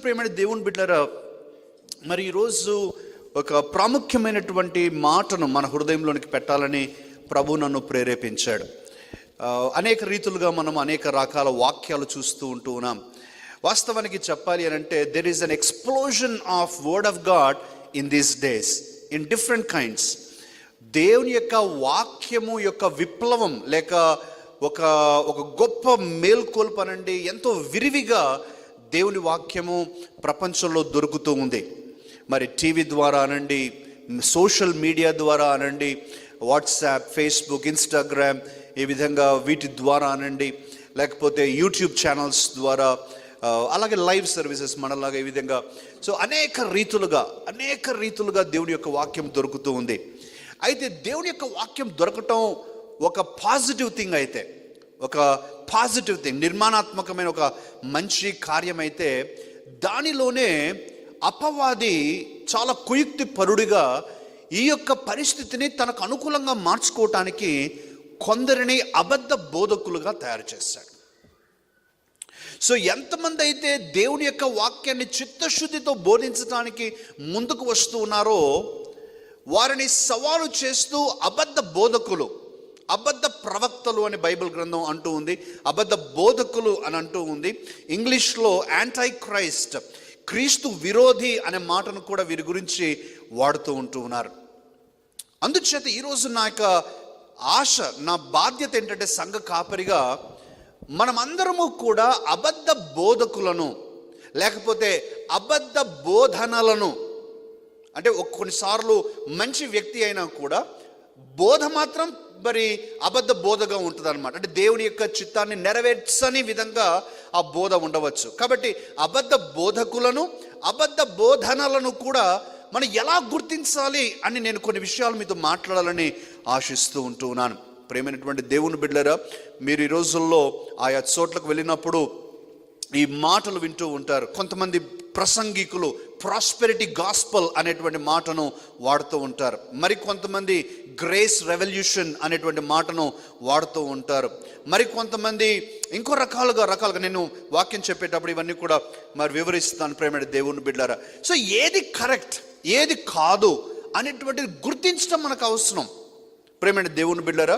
ప్రియమైన దేవుని బిడ్డలారా, మరి ఈరోజు ఒక ప్రాముఖ్యమైనటువంటి మాటను మన హృదయంలోనికి పెట్టాలని ప్రభు నన్ను ప్రేరేపించాడు. అనేక రీతులుగా మనం అనేక రకాల వాక్యాలు చూస్తూ ఉంటూ ఉన్నాం. వాస్తవానికి చెప్పాలి అని అంటే there is an explosion of word of God in these days in different kinds. దేవుని యొక్క వాక్యము యొక్క విప్లవం లేక ఒక గొప్ప మేల్కొల్పు అనండి, ఎంతో విరివిగా దేవుని వాక్యము ప్రపంచంలో దొరుకుతూ ఉంది. మరి టీవీ ద్వారా అనండి, సోషల్ మీడియా ద్వారా అనండి, వాట్సాప్, ఫేస్బుక్, ఇన్స్టాగ్రామ్, ఈ విధంగా వీటి ద్వారా అనండి, లేకపోతే యూట్యూబ్ ఛానల్స్ ద్వారా, అలాగే లైవ్ సర్వీసెస్ మనలాగా ఈ విధంగా. సో అనేక రీతులుగా దేవుని యొక్క వాక్యం దొరుకుతూ ఉంది. అయితే దేవుని యొక్క వాక్యం దొరకటం ఒక పాజిటివ్ థింగ్ అయితే, ఒక పాజిటివ్ థింగ్, నిర్మాణాత్మకమైన ఒక మంచి కార్యం అయితే, దానిలోనే అపవాది చాలా కుయుక్తి పరుడిగా ఈ యొక్క పరిస్థితిని తనకు అనుకూలంగా మార్చుకోవటానికి కొందరిని అబద్ధ బోధకులుగా తయారు చేశాడు. సో ఎంతమంది అయితే దేవుని యొక్క వాక్యాన్ని చిత్తశుద్ధితో బోధించడానికి ముందుకు వస్తూ ఉన్నారో వారిని సవాలు చేస్తూ అబద్ధ బోధకులు, అబద్ధ ప్రవక్తలు అని బైబిల్ గ్రంథం అంటూ ఉంది, అబద్ధ బోధకులు అని అంటూ ఉంది. ఇంగ్లీష్లో యాంటై క్రైస్ట్, క్రీస్తు విరోధి అనే మాటను కూడా వీరి గురించి వాడుతూ ఉంటూ ఉన్నారు. అందుచేత ఈరోజు నా యొక్క ఆశ, నా బాధ్యత ఏంటంటే సంఘ కాపరిగా మనమందరము కూడా అబద్ధ బోధకులను లేకపోతే అబద్ధ బోధనలను, అంటే కొన్నిసార్లు మంచి వ్యక్తి అయినా కూడా బోధ మాత్రం మరి అబద్ధ బోధగా ఉంటుంది అనమాట. అంటే దేవుని యొక్క చిత్తాన్ని నెరవేర్చని విధంగా ఆ బోధ ఉండవచ్చు. కాబట్టి అబద్ధ బోధకులను, అబద్ధ బోధనలను కూడా మనం ఎలా గుర్తించాలి అని నేను కొన్ని విషయాలు మీతో మాట్లాడాలని ఆశిస్తూ ఉంటూ ఉన్నాను. ప్రేమైనటువంటి దేవుని బిడ్డలారా, మీరు ఈ రోజుల్లో ఆయా చోట్లకు వెళ్ళినప్పుడు ఈ మాటలు వింటూ ఉంటారు. కొంతమంది ప్రసంగికులు ప్రాస్పెరిటీ గాస్పల్ అనేటువంటి మాటను వాడుతూ ఉంటారు. మరి కొంతమంది గ్రేస్ రెవల్యూషన్ అనేటువంటి మాటను వాడుతూ ఉంటారు. మరి కొంతమంది ఇంకో రకాలుగా నేను వాక్యం చెప్పేటప్పుడు ఇవన్నీ కూడా మరి వివరిస్తాను ప్రేమ దేవుని బిడ్డలారా. సో ఏది కరెక్ట్, ఏది కాదు అనేటువంటిది గుర్తించడం మనకు అవసరం. ప్రేమైన దేవుని బిడ్డలారా,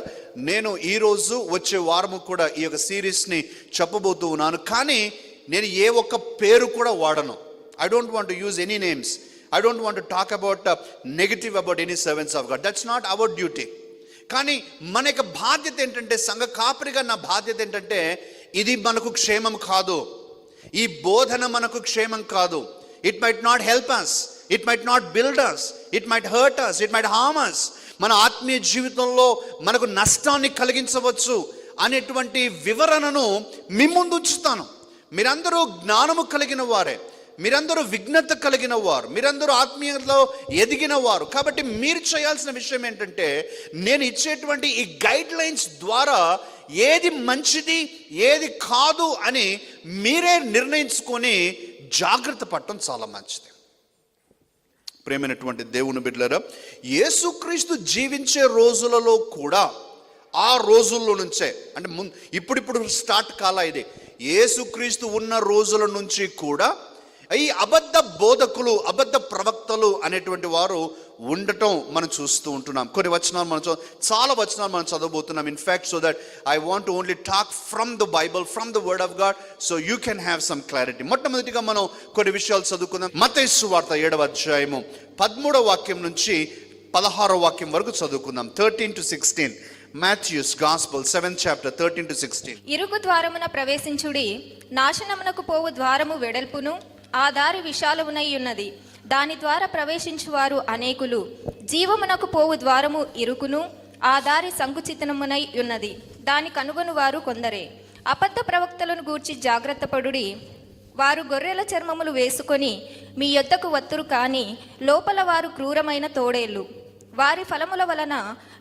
నేను ఈరోజు వచ్చే వారము కూడా ఈ యొక్క సిరీస్ని చెప్పబోతూ ఉన్నాను. కానీ నేను ఏ ఒక్క పేరు కూడా వాడను. I don't want to use any names. I don't want to talk about negative about any servants of God. That's not our duty. కానీ మన యొక్క బాధ్యత ఏంటంటే, సంఘ కాపరిగా నా బాధ్యత ఏంటంటే, ఇది మనకు క్షేమం కాదు, ఈ బోధన మనకు క్షేమం కాదు. It might not help us, it might not build us, it might hurt us, it might harm us. మన ఆత్మీయ జీవితంలో మనకు నష్టాన్ని కలిగించవచ్చు అనేటువంటి వివరణను మీ ముందు ఉంచుతాను. మీరందరూ జ్ఞానము కలిగిన వారే, మీరందరూ విఘ్నత కలిగిన వారు, మీరందరూ ఆత్మీయతలో ఎదిగిన వారు. కాబట్టి మీరు చేయాల్సిన విషయం ఏంటంటే, నేను ఇచ్చేటువంటి ఈ గైడ్ లైన్స్ ద్వారా ఏది మంచిది ఏది కాదు అని మీరే నిర్ణయించుకొని జాగ్రత్త పడటం చాలా మంచిది. ప్రేమైనటువంటి దేవుని బిడ్డలారా, యేసుక్రీస్తు జీవించే రోజులలో కూడా, ఆ రోజుల్లో నుంచే, అంటే ఇప్పుడు స్టార్ట్ కాలా ఇది, యేసుక్రీస్తు ఉన్న రోజుల నుంచి కూడా ఈ అబద్ధ బోధకులు, అబద్ధ ప్రవక్తలు అనేటువంటి వారు ఉండటం మనం చూస్తూ ఉంటున్నాం. కొన్ని వచనాలు చాలా వచనాలు మనం చదవబోతున్నాం. In fact so that I want to only talk from the Bible, from the word of God, so you can have some clarity. మొట్టమొదటిగా మనం కొన్ని విషయాలు చదువుకుందాం. మత్తయి సువార్త 7వ అధ్యాయము 13వ వాక్యం నుంచి 16వ వాక్యం వరకు చదువుకుందాం. 13 to 16. Matthew's Gospel 7th chapter 13 to 16. ఇరుకు ద్వారమున ప్రవేశించుడి, నాశనమునకు పోవు ద్వారము వెడల్పును, ఆ దారి విశాలమునై ఉన్నది, దాని ద్వారా ప్రవేశించువారు అనేకులు. జీవమునకు పోవు ద్వారము ఇరుకును, ఆ దారి సంకుచితమునై ఉన్నది, దాని కనుగొను వారు కొందరే. అబద్ధ ప్రవక్తలను గూర్చి జాగ్రత్త పడుడి, వారు గొర్రెల చర్మములు వేసుకొని మీ యొద్దకు వత్తురు, కానీ లోపల వారు క్రూరమైన తోడేళ్ళు. వారి ఫలముల వలన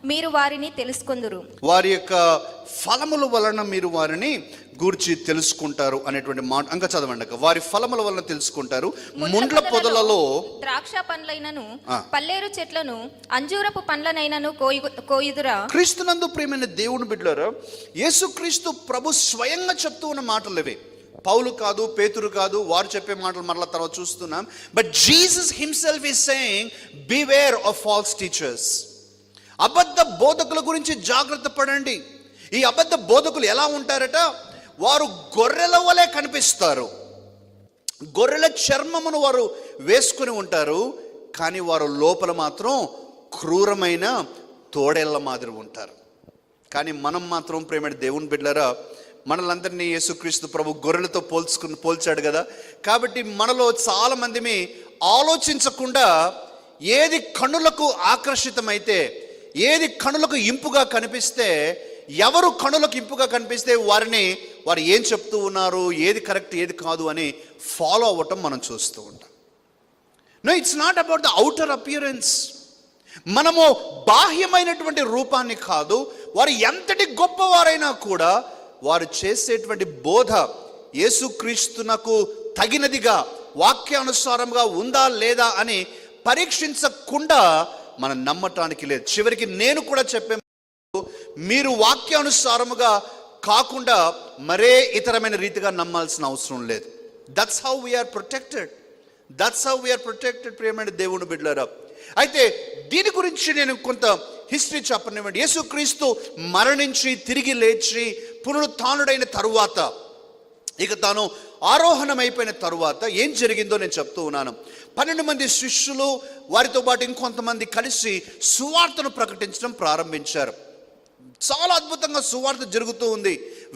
మీరు వారిని తెలుసుకొందురు. వారి యొక్క ఫలముల వలన మీరు వారిని గూర్చి తెలుసుకుంటారు అనేటువంటి మాట అంక చదవండి. వారి ఫలముల వలన తెలుసుకుంటారు. ముండ్ల పొదలలో ద్రాక్ష పండ్లైనను, పల్లేరు చెట్లను, అంజూరపు పండ్లనైనను కోయుదురా. క్రీస్తునందు ప్రియమైన దేవుని బిడ్డలారా, యేసుక్రీస్తు ప్రభు స్వయంగా చెప్తూ ఉన్న మాటలు ఇవి. పౌలు కాదు, పేతురు కాదు, వారు చెప్పే మాటలు మరలా తర్వాత చూస్తున్నాం. But Jesus himself is saying beware of false teachers. అబద్ధ బోధకుల గురించి జాగ్రత్త పడండి. ఈ అబద్ధ బోధకులు ఎలా ఉంటారట? వారు గొర్రెల వలె కనిపిస్తారు. గొర్రెల చర్మమును వారు వేసుకుని ఉంటారు, కానీ వారు లోపల మాత్రం క్రూరమైన తోడేళ్ల మాదిరి ఉంటారు. కానీ మనం మాత్రం ప్రేమ దేవుని బిడ్డలారా, మనలందరినీ యేసుక్రీస్తు ప్రభు గొర్రెలతో పోల్చాడు కదా. కాబట్టి మనలో చాలా మందిని ఆలోచించకుండా ఏది కన్నులకు ఆకర్షితమైతే, ఏది కన్నులకు ఇంపుగా కనిపిస్తే, ఎవరు కన్నులకు ఇంపుగా కనిపిస్తే వారు ఏం చెప్తూ ఉన్నారు, ఏది కరెక్ట్ ఏది కాదు అని ఫాలో అవ్వటం మనం చూస్తూ ఉంటాం. No, it's not about the outer appearance. మనము బాహ్యమైనటువంటి రూపాన్ని కాదు, వారు ఎంతటి గొప్పవారైనా కూడా వారు చేసేటువంటి బోధ యేసుక్రీస్తునకు తగినదిగా, వాక్యానుసారంగా ఉందా లేదా అని పరీక్షించకుండా మనం నమ్మటానికి లేదు. చివరికి నేను కూడా చెప్పే, మీరు వాక్యానుసారముగా కాకుండా మరే ఇతరమైన రీతిగా నమ్మాల్సిన అవసరం లేదు. That's how we are protected. That's how we are protected ప్రియమైన దేవుని బిడ్డలారా. అయితే దీని గురించి నేను కొంత హిస్టరీ చెప్పనివ్వండి. యేసుక్రీస్తు మరణించి తిరిగి లేచి పునరుత్థానుడైన తరువాత, ఇక తాను ఆరోహణమైపోయిన తరువాత ఏం జరిగిందో నేను చెప్తూ ఉన్నాను. 12 మంది శిష్యులు వారితో పాటు ఇంకొంతమంది కలిసి సువార్తను ప్రకటించడం ప్రారంభించారు. చాలా అద్భుతంగా సువార్త జరుగుతూ ఉంది.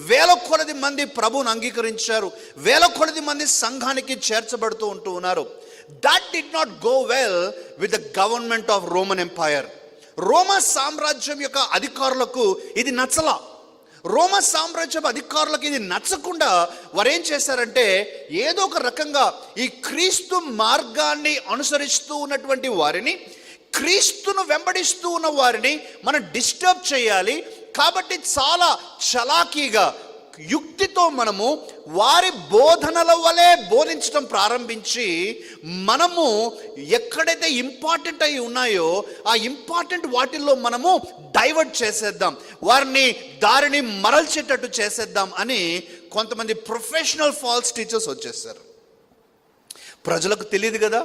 వేల కొలది మంది ప్రభువును అంగీకరించారు. వేల కొలది మంది సంఘానికి చేర్చబడుతూ ఉంటూ ఉన్నారు. That did not go well with the government of Roman empire. రోమా సామ్రాజ్యం యొక్క అధికారులకు ఇది నచ్చలా. రోమా సామ్రాజ్యం అధికారులకు ఇది నచ్చకుండా వారు ఏం చేశారంటే, ఏదో ఒక రకంగా ఈ క్రీస్తు మార్గాన్ని అనుసరిస్తూ ఉన్నటువంటి వారిని, క్రీస్తును వెంబడిస్తూ ఉన్న వారిని మనం డిస్టర్బ్ చేయాలి. కాబట్టి చాలా చలాకీగా, యుక్తితో మనము వారి బోధనల వలె బోధించడం ప్రారంభించి, మనము ఎక్కడైతే ఇంపార్టెంట్ అయి ఉన్నాయో ఆ ఇంపార్టెంట్ వాటిల్లో మనము డైవర్ట్ చేసేద్దాం, వారిని దారిని మరల్చేటట్టు చేసేద్దాం అని కొంతమంది ప్రొఫెషనల్ ఫాల్స్ టీచర్స్ వచ్చేసారు. ప్రజలకు తెలియదు కదా,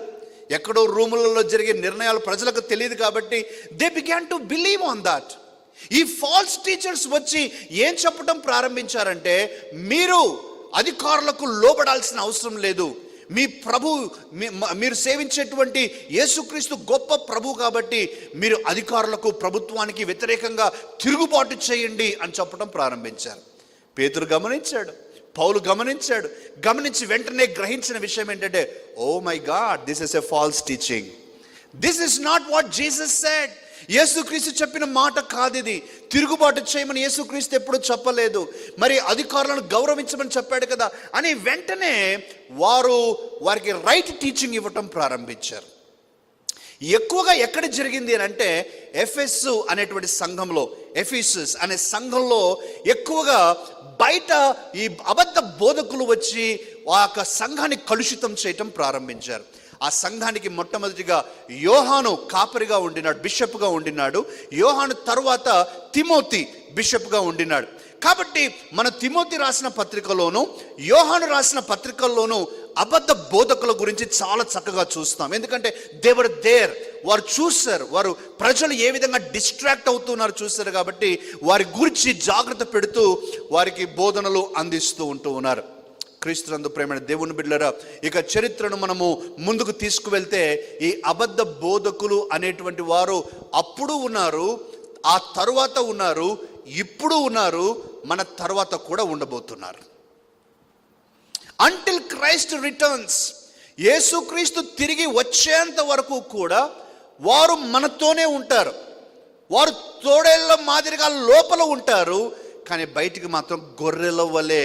ఎక్కడో రూములలో జరిగే నిర్ణయాలు ప్రజలకు తెలియదు కాబట్టి they began to believe on that. ఈ ఫాల్స్ టీచర్స్ వచ్చి ఏం చెప్పడం ప్రారంభించారంటే, మీరు అధికారులకు లోబడాల్సిన అవసరం లేదు, మీ ప్రభు, మీరు సేవించేటువంటి యేసుక్రీస్తు గొప్ప ప్రభు కాబట్టి మీరు అధికారులకు, ప్రభుత్వానికి వ్యతిరేకంగా తిరుగుబాటు చేయండి అని చెప్పడం ప్రారంభించారు. పేతురు గమనించాడు, పౌలు గమనించాడు. గమనించి వెంటనే గ్రహించిన విషయం ఏంటంటే, oh my God, this is a false teaching. This is not what Jesus said. యేసుక్రీస్తు చెప్పిన మాట కాదు ఇది. తిరుగుబాటు చేయమని యేసుక్రీస్తు ఎప్పుడు చెప్పలేదు. మరి అధికారులను గౌరవించమని చెప్పాడు కదా అని వెంటనే వారికి రైట్ టీచింగ్ ఇవ్వటం ప్రారంభించారు. ఎక్కువగా ఎక్కడ జరిగింది అని అంటే, ఎఫెస్ అనేటువంటి సంఘంలో, ఎఫెసస్ అనే సంఘంలో ఎక్కువగా బయట ఈ అబద్ధ బోధకులు వచ్చి ఆ యొక్క సంఘాన్ని కలుషితం చేయటం ప్రారంభించారు. ఆ సంఘానికి మొట్టమొదటిగా యోహాను కాపరిగా ఉండినాడు, బిషప్గా ఉండినాడు. యోహాను తరువాత తిమోతి బిషప్గా ఉండినాడు. కాబట్టి మన తిమోతి రాసిన పత్రికలోను, యోహాను రాసిన పత్రికల్లోనూ అబద్ధ బోధకుల గురించి చాలా చక్కగా చూస్తాం. ఎందుకంటే దే వర్ దేర్, వారు చూశారు, వారు ప్రజలు ఏ విధంగా డిస్ట్రాక్ట్ అవుతున్నారు చూశారు. కాబట్టి వారి గురించి జాగ్రత్త పెడుతూ వారికి బోధనలు అందిస్తూ ఉంటూ ఉన్నారు. క్రీస్తునందు ప్రేమైన దేవుని బిడ్డలారా, ఇక చరిత్రను మనము ముందుకు తీసుకువెళ్తే ఈ అబద్ధ బోధకులు అనేటువంటి వారు అప్పుడు ఉన్నారు, ఆ తరువాత ఉన్నారు, ఇప్పుడు ఉన్నారు, మన తర్వాత కూడా ఉండబోతున్నారు. అంటిల్ క్రైస్ట్ రిటర్న్స్, యేసుక్రీస్తు తిరిగి వచ్చేంత వరకు కూడా వారు మనతోనే ఉంటారు. వారు తోడేళ్ల మాదిరిగా లోపల ఉంటారు, కానీ బయటికి మాత్రం గొర్రెల వలె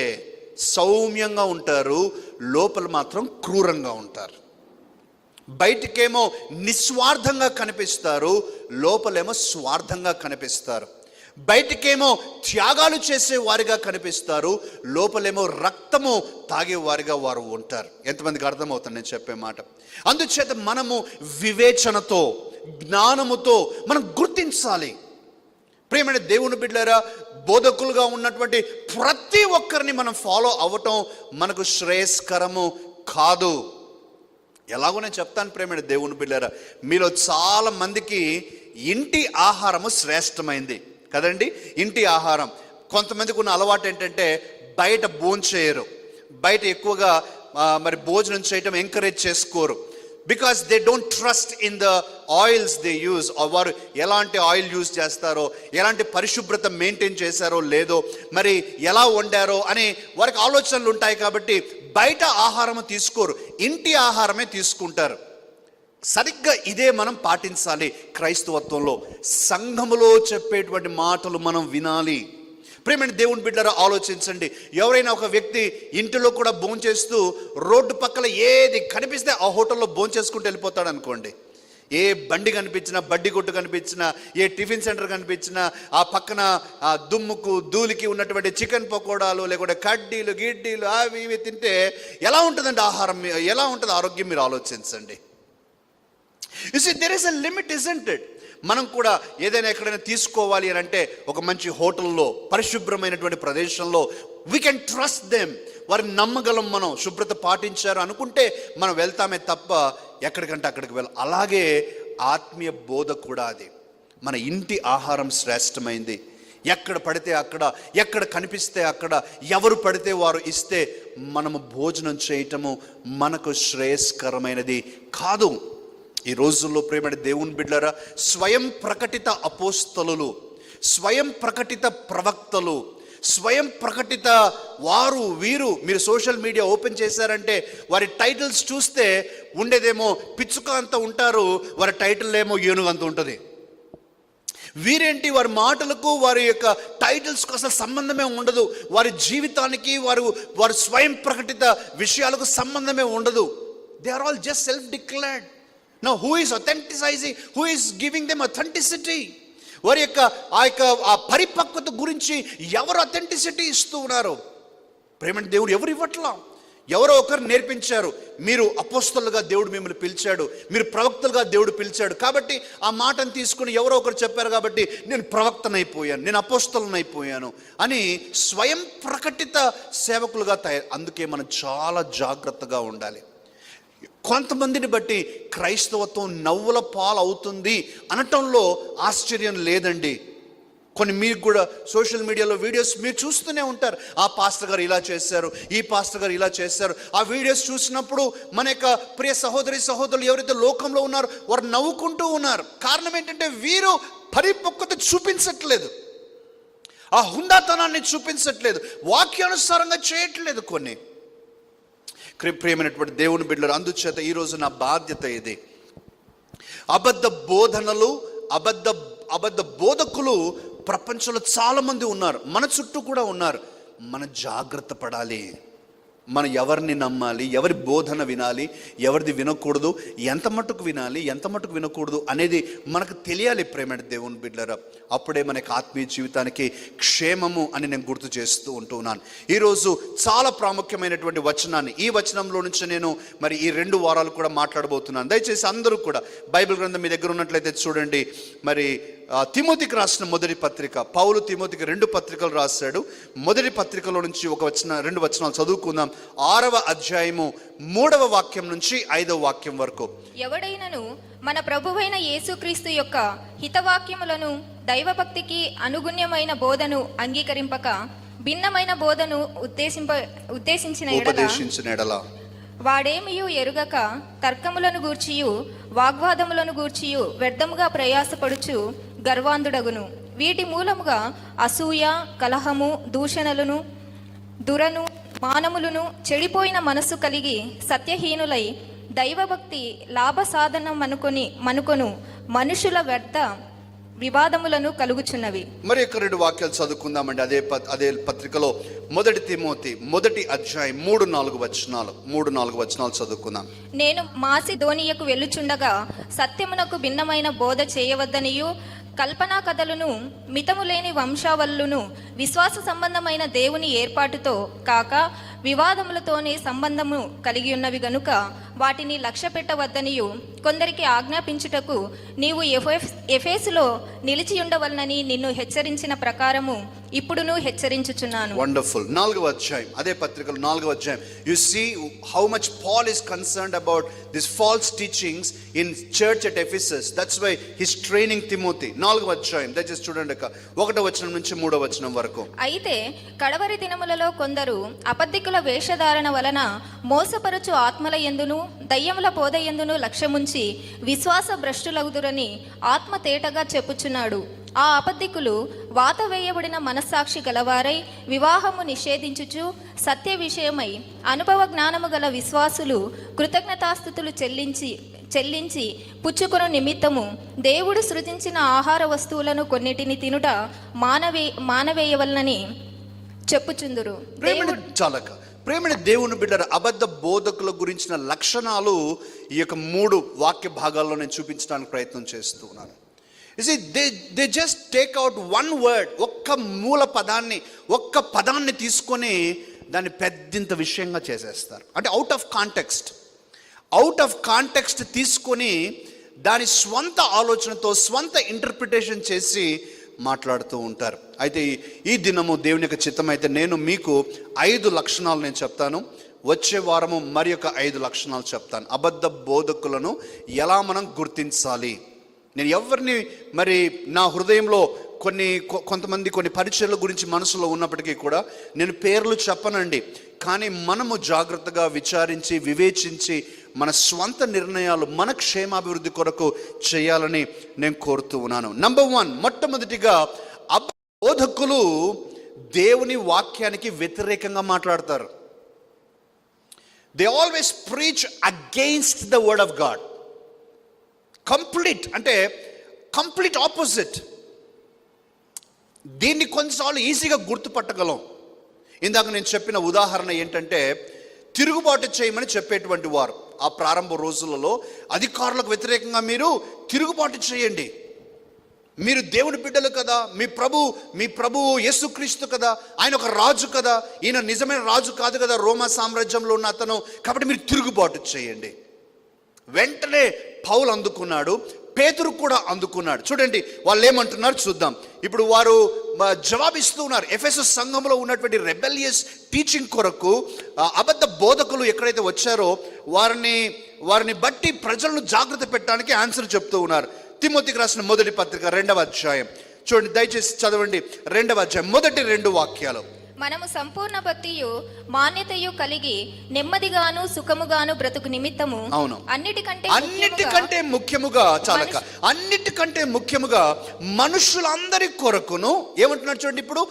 సౌమ్యంగా ఉంటారు, లోపల మాత్రం క్రూరంగా ఉంటారు. బయటికేమో నిస్వార్థంగా కనిపిస్తారు, లోపలేమో స్వార్థంగా కనిపిస్తారు. బయటికేమో త్యాగాలు చేసే వారిగా కనిపిస్తారు, లోపలేమో రక్తము తాగేవారిగా వారు ఉంటారు. ఎంతమందికి అర్థమవుతుంది నేను చెప్పే మాట? అందుచేత మనము వివేచనతో, జ్ఞానముతో మనం గుర్తించాలి. ప్రియమైన దేవుని బిడ్డలారా, బోధకులుగా ఉన్నటువంటి ప్రతి ఒక్కరిని మనం ఫాలో అవ్వటం మనకు శ్రేయస్కరము కాదు. ఎలాగో నేను చెప్తాను ప్రియమైన దేవుని బిడ్డలారా, మీలో చాలా మందికి ఇంటి ఆహారము శ్రేష్టమైంది కదండి. ఇంటి ఆహారం, కొంతమందికి ఉన్న అలవాటు ఏంటంటే బయట భోంచేయరు, బయట ఎక్కువగా మరి భోజనం చేయటం ఎంకరేజ్ చేసుకోరు. Because they don't trust in the oils they use. వారు ఎలాంటి ఆయిల్ యూజ్ చేస్తారో, ఎలాంటి పరిశుభ్రత మెయింటైన్ చేశారో లేదో, మరి ఎలా వండారో అని వారికి ఆలోచనలు ఉంటాయి. కాబట్టి బయట ఆహారము తీసుకోరు, ఇంటి ఆహారమే తీసుకుంటారు. సరిగ్గా ఇదే మనం పాటించాలి క్రైస్తవత్వంలో. సంఘములో చెప్పేటువంటి మాటలు మనం వినాలి. ప్రియమైన దేవుని బిడ్డలారా, ఆలోచించండి. ఎవరైనా ఒక వ్యక్తి ఇంటిలో కూడా భోంచేస్తూ రోడ్డు పక్కల ఏది కనిపిస్తే ఆ హోటల్లో భోంచేసుకుంటూ వెళ్ళిపోతాడు అనుకోండి. ఏ బండి కనిపించినా, బడ్డీ కొట్టు కనిపించినా, ఏ టిఫిన్ సెంటర్ కనిపించినా, ఆ పక్కన ఆ దుమ్ముకు ధూళికి ఉన్నటువంటి చికెన్ పకోడాలు, లేకుంటే కడ్డీలు గిడ్డీలు అవి ఇవి తింటే ఎలా ఉంటుందండి ఆహారం, ఎలా ఉంటుంది ఆరోగ్యం, మీరు ఆలోచించండి. You see there is a limit, isn't it? మనం కూడా ఏదైనా ఎక్కడైనా తీసుకోవాలి అని అంటే ఒక మంచి హోటల్లో, పరిశుభ్రమైనటువంటి ప్రదేశంలో వీ కెన్ ట్రస్ట్ దెమ్, వారిని నమ్మగలం. మనం శుభ్రత పాటించారు అనుకుంటే మనం వెళ్తామే తప్ప ఎక్కడికంటే అక్కడికి అలాగే ఆత్మీయ బోధ కూడా అది. మన ఇంటి ఆహారం శ్రేష్టమైంది. ఎక్కడ పడితే అక్కడ, ఎక్కడ కనిపిస్తే అక్కడ, ఎవరు పడితే వారు ఇస్తే మనము భోజనం చేయటము మనకు శ్రేయస్కరమైనది కాదు. ఈ రోజుల్లో ప్రియమైన దేవుని బిడ్డలారా, స్వయం ప్రకటిత అపోస్తలులు, స్వయం ప్రకటిత ప్రవక్తలు, స్వయం ప్రకటిత వారు వీరు, మీరు సోషల్ మీడియా ఓపెన్ చేశారంటే వారి టైటిల్స్ చూస్తే ఉండేదేమో పిచ్చుక అంత ఉంటారు, వారి టైటిల్ ఏమో ఏనుగు అంత ఉంటుంది. వీరేంటి, వారి మాటలకు వారి యొక్క టైటిల్స్కు అసలు సంబంధమే ఉండదు. వారి జీవితానికి వారు స్వయం ప్రకటిత విషయాలకు సంబంధమే ఉండదు. They are all just self declared. Now who is authenticizing, who is giving them authenticity? వారి యొక్క ఆ పరిపక్వత గురించి ఎవరు అథెంటిసిటీ ఇస్తూ ఉన్నారు? ప్రేమ దేవుడు ఎవరు ఇవ్వట్లా, ఎవరో ఒకరు నేర్పించారు. మీరు అపోస్తలుగా దేవుడు మిమ్మల్ని పిలిచాడు, మీరు ప్రవక్తలుగా దేవుడు పిలిచాడు, కాబట్టి ఆ మాటను తీసుకుని ఎవరో ఒకరు చెప్పారు కాబట్టి నేను ప్రవక్తనైపోయాను, నేను అపోస్తలనైపోయాను అని స్వయం ప్రకటిత సేవకులుగా అందుకే మనం చాలా జాగ్రత్తగా ఉండాలి. కొంతమందిని బట్టి క్రైస్తవత్వం నవ్వుల పాలు అవుతుంది అనటంలో ఆశ్చర్యం లేదండి. కొన్ని మీకు కూడా సోషల్ మీడియాలో వీడియోస్ మీరు చూస్తూనే ఉంటారు. ఆ పాస్టర్ గారు ఇలా చేశారు, ఈ పాస్టర్ గారు ఇలా చేశారు. ఆ వీడియోస్ చూసినప్పుడు మన యొక్క ప్రియ సహోదరి సహోదరులు ఎవరైతే లోకంలో ఉన్నారో వారు నవ్వుకుంటూ ఉన్నారు. కారణం ఏంటంటే వీరు పరిపక్వత చూపించట్లేదు, ఆ హుందాతనాన్ని చూపించట్లేదు, వాక్యానుసారంగా చేయట్లేదు కొన్ని. ప్రియమైనటువంటి దేవుని బిడ్డలు, అందుచేత ఈరోజు నా బాధ్యత ఇది. అబద్ధ బోధనలు, అబద్ధ బోధకులు ప్రపంచంలో చాలామంది ఉన్నారు, మన చుట్టూ కూడా ఉన్నారు. మనం జాగ్రత్త పడాలి. మనం ఎవరిని నమ్మాలి, ఎవరి బోధన వినాలి, ఎవరిది వినకూడదు, ఎంత మట్టుకు వినాలి, ఎంత మట్టుకు వినకూడదు అనేది మనకు తెలియాలి ప్రేమ దేవుని బిడ్డలారా. అప్పుడే మనకి ఆత్మీయ జీవితానికి క్షేమము అని నేను గుర్తు చేస్తూ ఉంటున్నాను. ఈరోజు చాలా ప్రాముఖ్యమైనటువంటి వచనాన్ని, ఈ వచనంలో నుంచి నేను మరి ఈ 2 వారాలు కూడా మాట్లాడబోతున్నాను. దయచేసి అందరూ కూడా బైబిల్ గ్రంథం మీ దగ్గర ఉన్నట్లయితే చూడండి. మరి తిమోతికి రాసిన మొదటి పత్రిక, పౌలు తిమోతికి 2 పత్రికలు రాశాడు. మొదటి పత్రికలో నుంచి 2 వచనాలు చదువుకుందాం. 6వ అధ్యాయము 3వ వాక్యం నుంచి 5వ వాక్యం వరకు. ఎవడైనను మన ప్రభువైన యేసుక్రీస్తు యొక్క హితవాక్యములను, దైవభక్తికి అనుగుణ్యమైన బోధను అంగీకరింపక భిన్నమైన బోధను ఉద్దేశించిన ఎడల వాడేమియు ఎరుగక తర్కములను గూర్చియు వాగ్వాదములను గూర్చియు వ్యర్థముగా ప్రయాసపడుచు గర్వాంధుడగును. వీటి మూలముగా అసూయ, కలహము, దూషణలను, దురను, మానములను, చెడిపోయిన మనస్సు కలిగి సత్యహీనులై దైవభక్తి లాభ సాధనం మనుకొను మనుషుల వ్యర్థ వివాదములను కలుగుచున్నవి. మరి 2 వాక్యాలు చదువుకుందామండి. అదే పత్రికలో మొదటి తిమోతి 1వ అధ్యాయం 3-4 వచనాలు చదువుకుందాం. నేను మాసిదోనియకు వెళ్ళుచుండగా సత్యమునకు భిన్నమైన బోధ చేయవద్దనియు, కల్పనా కథలను, మితము లేని వంశావళులను, విశ్వాస సంబంధమైన దేవుని ఏర్పాటుతో కాక వివాదములతోనే సంబంధము కలిగి ఉన్నవి గనుక వాటిని లక్ష్య పెట్టవద్దనియు కొందరికి ఆజ్ఞాపించుటకు నీవు ఎఫెసులో నిలిచి ఉండవలనని నిన్ను హెచ్చరించిన ప్రకారము ఇప్పుడును హెచ్చరించుచున్నాను. వండర్ఫుల్. 4వ అధ్యాయం, అదే పత్రికలో 4వ అధ్యాయం. You see how much Paul is concerned about this false teachings in church at Ephesus. That's why his training Timothy. 4వ అధ్యాయం దయచేసి చూడండి, 1వ వచనం నుంచి 3వ వచనం వరకు. అయితే కడవరి దినములలో కొందరు అబద్ధికుల వేషధారణ వలన మోసపరచు ఆత్మల యందును దయ్యముల బోధ యందును లక్ష్యముంచి విశ్వాస భ్రష్టులగుదురని ఆత్మ తేటగా చెప్పుచున్నాడు. ఆ అబద్ధికులు వాత వేయబడిన మనస్సాక్షి గలవారై వివాహము నిషేధించుచు సత్య విషయమై అనుభవ జ్ఞానము గల విశ్వాసులు కృతజ్ఞతాస్థుతులు చెల్లించి పుచ్చుకొను నిమిత్తము దేవుడు సృజించిన ఆహార వస్తువులను కొన్నిటిని తినుట మానవేయవలనని చెప్పుచుందురు. ప్రేమని దేవుని బిడ్డ అబద్ధ బోధకుల గురించిన లక్షణాలు ఈ యొక్క 3 వాక్య భాగాల్లో నేను చూపించడానికి ప్రయత్నం చేస్తూ ఉన్నాను. They just take out one word, ఒక్క మూల పదాన్ని, ఒక్క పదాన్ని తీసుకొని దాన్ని పెద్దంత విషయంగా చేసేస్తారు. అంటే అవుట్ ఆఫ్ కాంటెక్స్ట్ తీసుకొని దాని స్వంత ఆలోచనతో స్వంత ఇంటర్ప్రిటేషన్ చేసి మాట్లాడుతూ ఉంటారు. అయితే ఈ దినము దేవుని యొక్క చిత్తం అయితే నేను మీకు 5 లక్షణాలు నేను చెప్తాను. వచ్చే వారము మరి యొక్క 5 లక్షణాలు చెప్తాను. అబద్ధ బోధకులను ఎలా మనం గుర్తించాలి. నేను ఎవరిని మరి నా హృదయంలో కొంతమంది కొన్ని పరిచయాల గురించి మనసులో ఉన్నప్పటికీ కూడా నేను పేర్లు చెప్పనండి. కానీ మనము జాగ్రత్తగా విచారించి వివేచించి మన స్వంత నిర్ణయాలు మన క్షేమాభివృద్ధి కొరకు చేయాలని నేను కోరుతూ ఉన్నాను. నంబర్ 1, మొట్టమొదటిగా బోధకులు దేవుని వాక్యానికి వ్యతిరేకంగా మాట్లాడతారు. They always preach against the word of God. Complete opposite. దీన్ని కొన్నిసార్లు ఈజీగా గుర్తుపట్టగలం. ఇందాక నేను చెప్పిన ఉదాహరణ ఏంటంటే, తిరుగుబాటు చేయమని చెప్పేటువంటి వారు ఆ ప్రారంభ రోజులలో అధికారులకు వ్యతిరేకంగా మీరు తిరుగుబాటు చేయండి, మీరు దేవుని బిడ్డలు కదా, మీ ప్రభు యేసుక్రీస్తు కదా, ఆయన ఒక రాజు కదా, ఈయన నిజమైన రాజు కాదు కదా, రోమా సామ్రాజ్యంలో ఉన్న అతను, కాబట్టి మీరు తిరుగుబాటు చేయండి. వెంటనే పౌలు అందుకున్నాడు, పేతురు కూడా అందుకున్నాడు. చూడండి వాళ్ళు ఏమంటున్నారు చూద్దాం. ఇప్పుడు వారు జవాబిస్తూ ఉన్నారు. ఎఫెసస్ సంఘంలో ఉన్నటువంటి రెబెలియస్ టీచింగ్ కొరకు అబద్ధ బోధకులు ఎక్కడైతే వచ్చారో వారిని బట్టి ప్రజలను జాగ్రత్త పెట్టడానికి ఆన్సర్ చెప్తూ ఉన్నారు. తిమోతికి రాసిన మొదటి పత్రిక 2వ అధ్యాయం చూడండి, దయచేసి చదవండి. 2వ అధ్యాయం మొదటి 2 వాక్యాలు. మనము సంపూర్ణ భక్తియు మాన్యతయు కలిగి నెమ్మదిగాను సుఖముగాను బ్రతుకు నిమిత్తము అన్నిటికంటే ముఖ్యముగా మనుషులందరి కొరకును, ఏమంటున్నారు చూడండి, ఇప్పుడు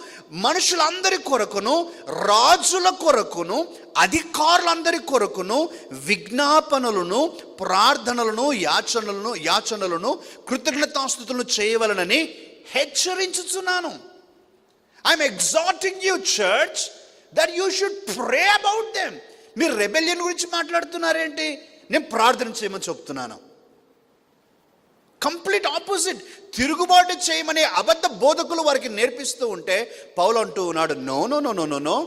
మనుషులందరి కొరకును, రాజుల కొరకును, అధికారులందరి కొరకును విజ్ఞాపనలను, ప్రార్థనలను, యాచనలను కృతజ్ఞతాస్తుతులను చేయవలనని హెచ్చరించుచున్నాను. I'm exhorting you, church, that you should pray about them. మీరు రెబెలియన్ గురించి మాట్లాడుతున్నారేంటి? నేను ప్రార్థన చేయమని చెప్తున్నాను. Complete opposite. తిరుగుబాటు చేయమని అబద్ధ బోధకులు వారికి నేర్పిస్తూ ఉంటే పౌలు అంటూ ఉన్నాడు, no,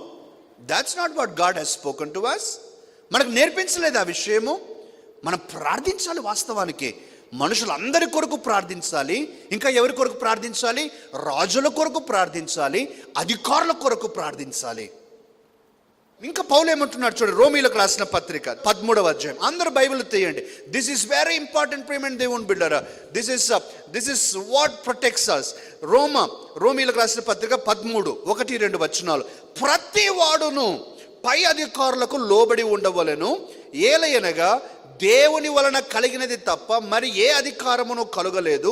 that's not what God has spoken to us. మనకు నేర్పించలేదు ఆ విషయము. మనం ప్రార్థించాలి. వాస్తవానికి మనుషులందరి కొరకు ప్రార్థించాలి. ఇంకా ఎవరి కొరకు ప్రార్థించాలి? రాజుల కొరకు ప్రార్థించాలి, అధికారుల కొరకు ప్రార్థించాలి. ఇంకా పౌలు ఏమంటున్నాడు చూడండి, రోమీలకు రాసిన పత్రిక 13వ అధ్యాయం. అందరూ బైబిల్ తీయండి. దిస్ ఈస్ వెరీ ఇంపార్టెంట్ ప్రేమ దేవుని బిడ్డరా. This is what protects us. రోమీలకు రాసిన పత్రిక 13, 1-2 వచనాలు. ప్రతి వాడును పై అధికారులకు లోబడి ఉండవలెను, ఏలయనగా దేవుని వలన కలిగినది తప్ప మరి ఏ అధికారమును కలుగలేదు.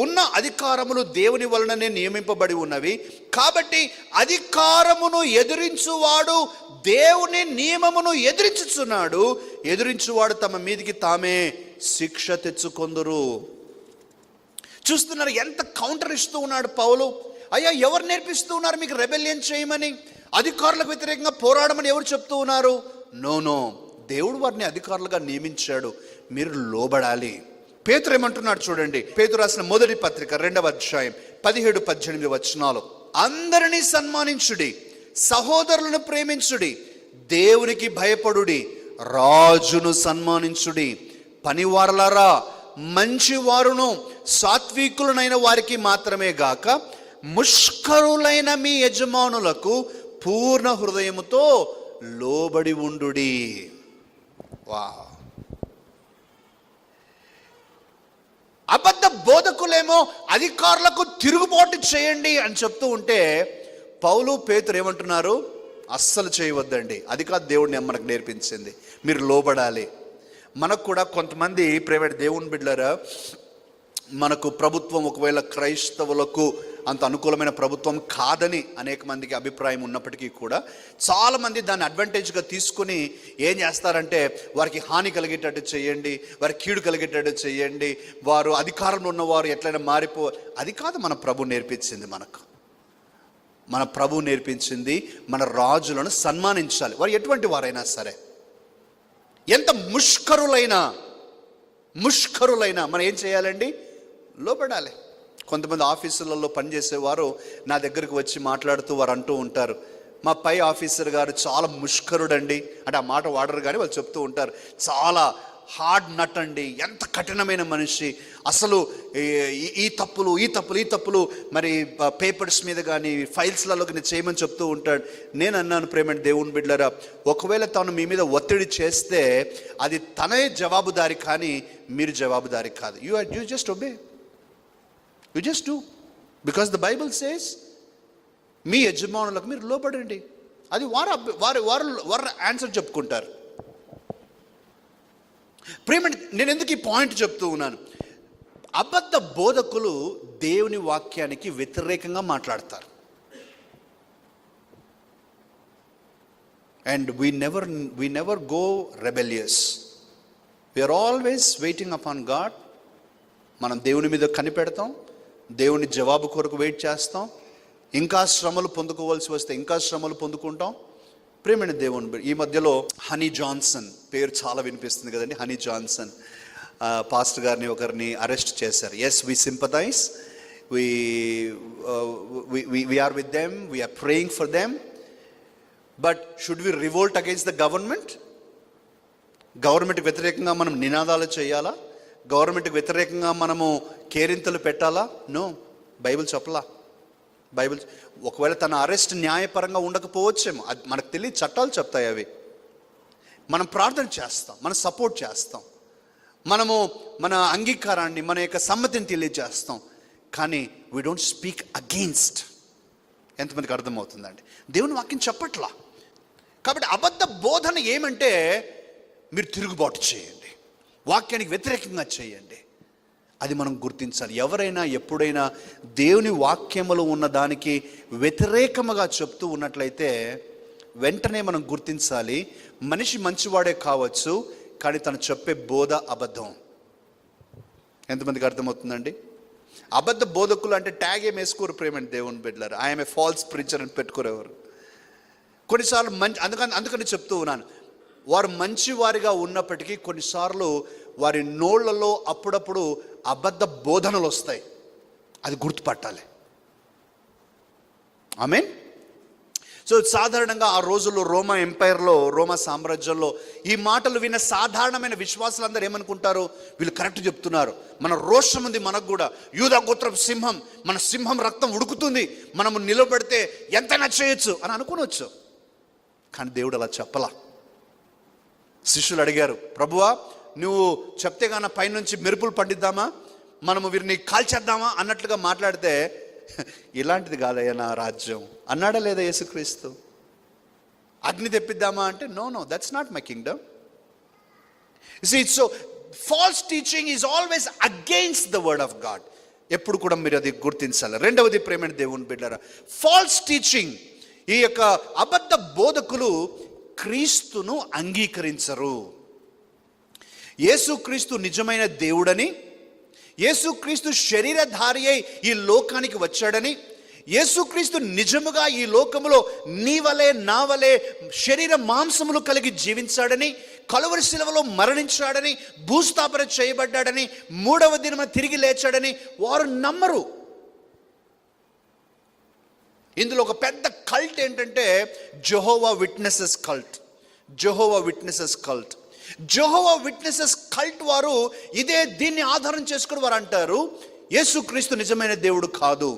ఉన్న అధికారములు దేవుని వలననే నియమింపబడి ఉన్నవి. కాబట్టి అధికారమును ఎదిరించువాడు దేవుని నియమమును ఎదిరించుచున్నాడు. ఎదిరించువాడు తమ మీదికి తామే శిక్ష తెచ్చుకొందురు. చూస్తున్నారు ఎంత కౌంటర్ ఇస్తూ ఉన్నాడు పౌలు. అయ్యా, ఎవరు నేర్పిస్తూ ఉన్నారు మీకు రెబెలియన్ చేయమని, అధికారులకు వ్యతిరేకంగా పోరాడమని ఎవరు చెప్తూ ఉన్నారు? నో, దేవుడు వారిని అధికారులుగా నియమించాడు, మీరు లోబడాలి. పేతురు ఏమంటున్నాడు చూడండి, పేతురు రాసిన మొదటి పత్రిక 2వ అధ్యాయం 17-18 వచనాలు. అందరినీ సన్మానించుడి, సహోదరులను ప్రేమించుడి, దేవునికి భయపడుడి, రాజును సన్మానించుడి. పనివారలారా, మంచివారును సాత్వికులనైన వారికి మాత్రమే గాక ముష్కరులైన మీ యజమానులకు పూర్ణ హృదయముతో లోబడి ఉండుడి. వా, అబద్ధ బోధకులేమో అధికారులకు తిరుగుబాటు చేయండి అని చెప్తూ ఉంటే పౌలు పేతురు ఏమంటున్నారు? అస్సలు చేయవద్దండి, అది కాదు దేవుడిని మనకు నేర్పించింది, మీరు లోబడాలి. మనకు కూడా కొంతమంది ప్రైవేట్ దేవుని బిడ్డలారా, మనకు ప్రభుత్వం ఒకవేళ క్రైస్తవులకు అంత అనుకూలమైన ప్రభుత్వం కాదని అనేక మందికి అభిప్రాయం ఉన్నప్పటికీ కూడా చాలామంది దాన్ని అడ్వాంటేజ్గా తీసుకుని ఏం చేస్తారంటే వారికి హాని కలిగేటట్టు చేయండి, వారి కీడు కలిగేటట్టు చేయండి, వారు అధికారంలో ఉన్నవారు ఎట్లయినా అది కాదు మన ప్రభు నేర్పించింది. మన ప్రభు నేర్పించింది మన రాజులను సన్మానించాలి, వారు ఎటువంటి వారైనా సరే. ఎంత ముష్కరులైనా మనం ఏం చేయాలండి? లోబడాలి. కొంతమంది ఆఫీసులలో పనిచేసేవారు నా దగ్గరికి వచ్చి మాట్లాడుతూ వారు అంటూ ఉంటారు, మా పై ఆఫీసర్ గారు చాలా ముష్కరుడండి అంటే ఆ మాట వాడరు కానీ వాళ్ళు చెప్తూ ఉంటారు, చాలా హార్డ్ నట్ అండి, ఎంత కఠినమైన మనిషి, అసలు ఈ తప్పులు మరి పేపర్స్ మీద కానీ ఫైల్స్లలో కానీ చేయమని చెప్తూ ఉంటాడు. నేను అన్నాను, ప్రేమ దేవుని బిడ్డలారా, ఒకవేళ తను మీ మీద ఒత్తిడి చేస్తే అది తనే జవాబుదారి కానీ మీరు జవాబుదారి కాదు. You just obey, you just do, because the Bible says మీ యజమానులకు మీరు లోబడండి. అది వారు ఆన్సర్ చెప్పుకుంటారు. ప్రేమ, నేను ఎందుకు ఈ పాయింట్ చెప్తూ ఉన్నాను? అబద్ధ బోధకులు దేవుని వాక్యానికి వ్యతిరేకంగా మాట్లాడతారు. And we never go rebellious. We are always waiting upon God. మనం దేవుని మీద కనిపెడతాం, దేవుని జవాబు కొరకు వెయిట్ చేస్తాం, ఇంకా శ్రమలు పొందుకోవాల్సి వస్తే ఇంకా శ్రమలు పొందుకుంటాం. ప్రేమైన దేవుని, ఈ మధ్యలో హనీ జాన్సన్ పేరు చాలా వినిపిస్తుంది కదండి. హనీ జాన్సన్ పాస్టర్ గారిని ఒకరిని అరెస్ట్ చేశారు. Yes, we sympathize, we are with them, we are praying for them, but should we revolt against the government? గవర్నమెంట్కి వ్యతిరేకంగా మనం నినాదాలు చేయాలా? గవర్నమెంట్కి వ్యతిరేకంగా మనము కేరింతలు పెట్టాలా? నో, బైబిల్ చెప్పలా. బైబిల్ ఒకవేళ తన అరెస్ట్ న్యాయపరంగా ఉండకపోవచ్చేమో, అది మనకు తెలియదు, చట్టాలు చెప్తాయి అవి. మనం ప్రార్థన చేస్తాం, మనం సపోర్ట్ చేస్తాం, మనము మన అంగీకారాన్ని, మన యొక్క సమ్మతిని తెలియజేస్తాం, కానీ వీ డోంట్ స్పీక్ అగెయిన్స్ట్. ఎంతమందికి అర్థమవుతుందండి? దేవుని వాక్యం చెప్పట్లా. కాబట్టి అబద్ధ బోధన ఏమంటే మీరు తిరుగుబాటు చేయండి, వాక్యానికి వ్యతిరేకంగా చేయండి, అది మనం గుర్తించాలి. ఎవరైనా ఎప్పుడైనా దేవుని వాక్యములో ఉన్న దానికి వ్యతిరేకముగా చెప్తూ ఉన్నట్లయితే వెంటనే మనం గుర్తించాలి, మనిషి మంచివాడే కావచ్చు కానీ తను చెప్పే బోధ అబద్ధం. ఎంతమందికి అర్థమవుతుందండి? అబద్ధ బోధకులు అంటే ట్యాగ్ ఏం వేసుకోరు ప్రేమ దేవుని బిడ్డలారా, ఐఎమ్ ఏ ఫాల్స్ ప్రీచర్ అని పెట్టుకోరేవారు. కొన్నిసార్లు అందుకని చెప్తూ ఉన్నాను, వారు మంచివారిగా ఉన్నప్పటికీ కొన్నిసార్లు వారి నోళ్లలో అప్పుడప్పుడు అబద్ధ బోధనలు వస్తాయి, అది గుర్తుపట్టాలి. ఆమేన్. సో సాధారణంగా ఆ రోజుల్లో రోమా ఎంపైర్లో, రోమా సామ్రాజ్యంలో ఈ మాటలు విన్న సాధారణమైన విశ్వాసులందరూ ఏమనుకుంటారు? వీళ్ళు కరెక్ట్ చెప్తున్నారు, మన రోషం ఉంది మనకు కూడా, యూదా గోత్రపు సింహం, మన సింహం రక్తం ఉడుకుతుంది, మనము నిలబడితే ఎంతైనా చేయొచ్చు అని అనుకోవచ్చు. కానీ దేవుడు అలా చెప్పలా. శిష్యులు అడిగారు, ప్రభువా నువ్వు చెప్తే గాన పైనుంచి మెరుపులు పండిద్దామా, మనము వీరిని కాల్చేద్దామా అన్నట్లుగా మాట్లాడితే, ఇలాంటిది కాదయ్యా నా రాజ్యం అన్నాడా లేదా యేసుక్రీస్తు? అగ్ని తెప్పిద్దామా అంటే no, that's not my kingdom. So false teaching is always against the word of God. ఎప్పుడు కూడా మీరు అది గుర్తించాలి. రెండవది ప్రేమైన దేవుని బిడ్డలారా, ఫాల్స్ టీచింగ్, ఈ యొక్క అబద్ధ బోధకులు క్రీస్తును అంగీకరించరు. యేసుక్రీస్తు నిజమైన దేవుడని, యేసుక్రీస్తు శరీరధారి అయి ఈ లోకానికి వచ్చాడని, యేసుక్రీస్తు నిజముగా ఈ లోకములో నీ వలె నా వలె శరీర మాంసములు కలిగి జీవించాడని, కలువరి శిలువలో మరణించాడని, భూస్థాపన చేయబడ్డాడని, మూడవ దినమున తిరిగి లేచాడని వారు నమ్మరు. ఇందులో ఒక పెద్ద కల్ట్ ఏంటంటే Jehovah witnesses cult. Jehovah witnesses cult. Jehovah witnesses cult వారు దీన్ని ఆధారం చేసుకుని వారు అంటారు, యేసుక్రీస్తు నిజమైన దేవుడు కాదు.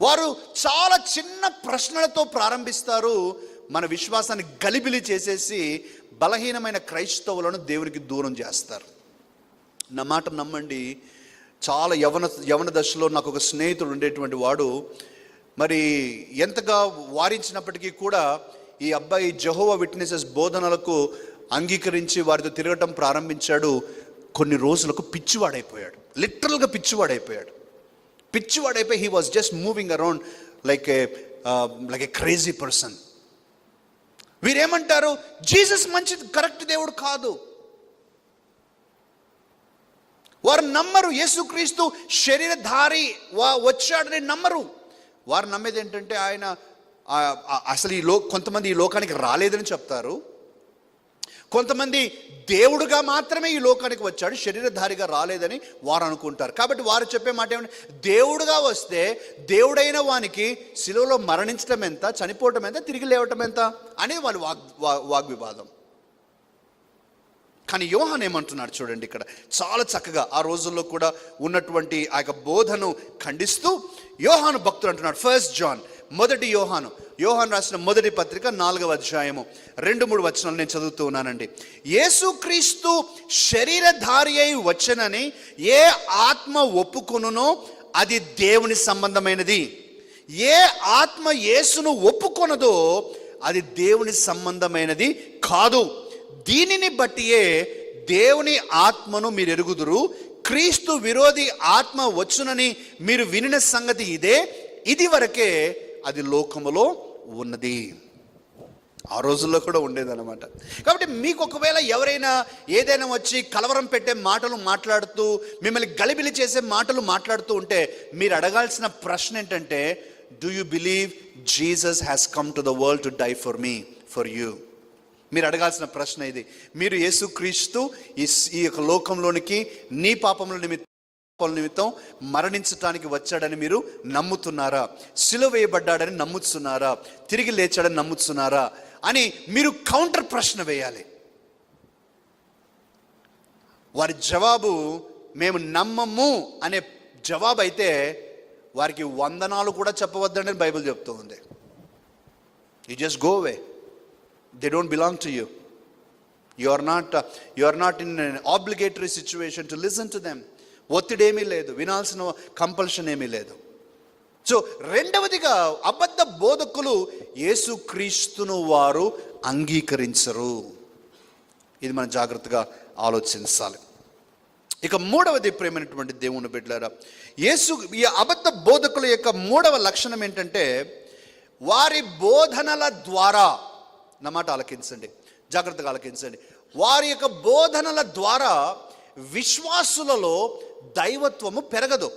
వారు చాలా చిన్న ప్రశ్నలతో ప్రారంభిస్తారు, మన విశ్వాసాన్ని గలిబిలి చేసేసి బలహీనమైన క్రైస్తవులను దేవునికి దూరం చేస్తారు. నా మాట నమ్మండి, చాలా యవన దశలో నాకు ఒక స్నేహితుడు ఉండేటువంటి వాడు, మరి ఎంతగా వారించినప్పటికీ కూడా ఈ అబ్బాయి జెహోవా విట్నెసెస్ బోధనలకు అంగీకరించి వారితో తిరగటం ప్రారంభించాడు. కొన్ని రోజులకు పిచ్చివాడైపోయాడు, లిటరల్గా పిచ్చివాడైపోయాడు. He was just moving around like a crazy person. వీరేమంటారు, జీసస్ మంచి కరెక్ట్ దేవుడు కాదు. వారు నమ్మరు, యేసుక్రీస్తు శరీరధారి వచ్చాడని నమ్మరు. వారు నమ్మేది ఏంటంటే ఆయన అసలు కొంతమంది ఈ లోకానికి రాలేదని చెప్తారు, కొంతమంది దేవుడుగా మాత్రమే ఈ లోకానికి వచ్చాడు, శరీరధారిగా రాలేదని వారు అనుకుంటారు. కాబట్టి వారు చెప్పే మాట ఏమంటే, దేవుడుగా వస్తే దేవుడైన వానికి శిలువలో మరణించడం ఎంత, చనిపోవటం ఎంత, తిరిగి లేవటం ఎంత అని వాళ్ళు వాగ్వివాదం. కానీ యోహాన్ ఏమంటున్నాడు చూడండి, ఇక్కడ చాలా చక్కగా ఆ రోజుల్లో కూడా ఉన్నటువంటి ఆ యొక్క బోధను ఖండిస్తూ యోహాను భక్తుడు అంటున్నాడు. 1 జాన్, మొదటి యోహాను రాసిన మొదటి పత్రిక 4వ అధ్యాయము 2-3 వచనాలు నేను చదువుతూ ఉన్నానండి. యేసుక్రీస్తు శరీరధారి అయి వచ్చనని ఏ ఆత్మ ఒప్పుకొనునో అది దేవుని సంబంధమైనది. ఏ ఆత్మ యేసును ఒప్పుకొనదో అది దేవుని సంబంధమైనది కాదు. దీనిని బట్టియే దేవుని ఆత్మను మీరు ఎరుగుదురు. క్రీస్తు విరోధి ఆత్మ వచ్చునని మీరు వినిన సంగతి ఇది వరకే అది లోకములో ఉన్నది. ఆ రోజుల్లో కూడా ఉండేదన్నమాట. కాబట్టి మీకు ఒకవేళ ఎవరైనా ఏదైనా వచ్చి కలవరం పెట్టే మాటలు మాట్లాడుతూ, మిమ్మల్ని గలిబిలి చేసే మాటలు మాట్లాడుతూ ఉంటే మీరు అడగాల్సిన ప్రశ్న ఏంటంటే, do you believe Jesus has come to the world to die for me, for you? మీరు అడగాల్సిన ప్రశ్న ఇది. మీరు యేసుక్రీస్తు ఈ యొక్క లోకంలోనికి నీ పాపముల నిమిత్తం మరణించటానికి వచ్చాడని మీరు నమ్ముతున్నారా? సిలువ వేయబడ్డాడని నమ్ముతున్నారా? తిరిగి లేచాడని నమ్ముతున్నారా అని మీరు కౌంటర్ ప్రశ్న వేయాలి. వారి జవాబు మేము నమ్మము అనే జవాబు అయితే వారికి వందనాలు కూడా చెప్పవద్దని బైబిల్ చెప్తూ ఉంది. You just go away. They don't belong to you. You are not in an obligatory situation to listen to them. ఒత్తిడి ఏమీ లేదు, వినాల్సిన కంపల్షన్ ఏమీ లేదు. సో రెండవదిగా, అబద్ధ బోధకులు యేసుక్రీస్తును వారు అంగీకరించరు. ఇది మనం జాగ్రత్తగా ఆలోచించాలి. ఇక మూడవది, ప్రేమైనటువంటి దేవుని బిడ్డలారా, ఈ అబద్ధ బోధకుల యొక్క మూడవ లక్షణం ఏంటంటే, వారి బోధనల ద్వారా, నా మాట ఆలకించండి, జాగ్రత్తగా ఆలకించండి, వారి యొక్క బోధనల ద్వారా విశ్వాసులలో దైవత్వము పెరగదు.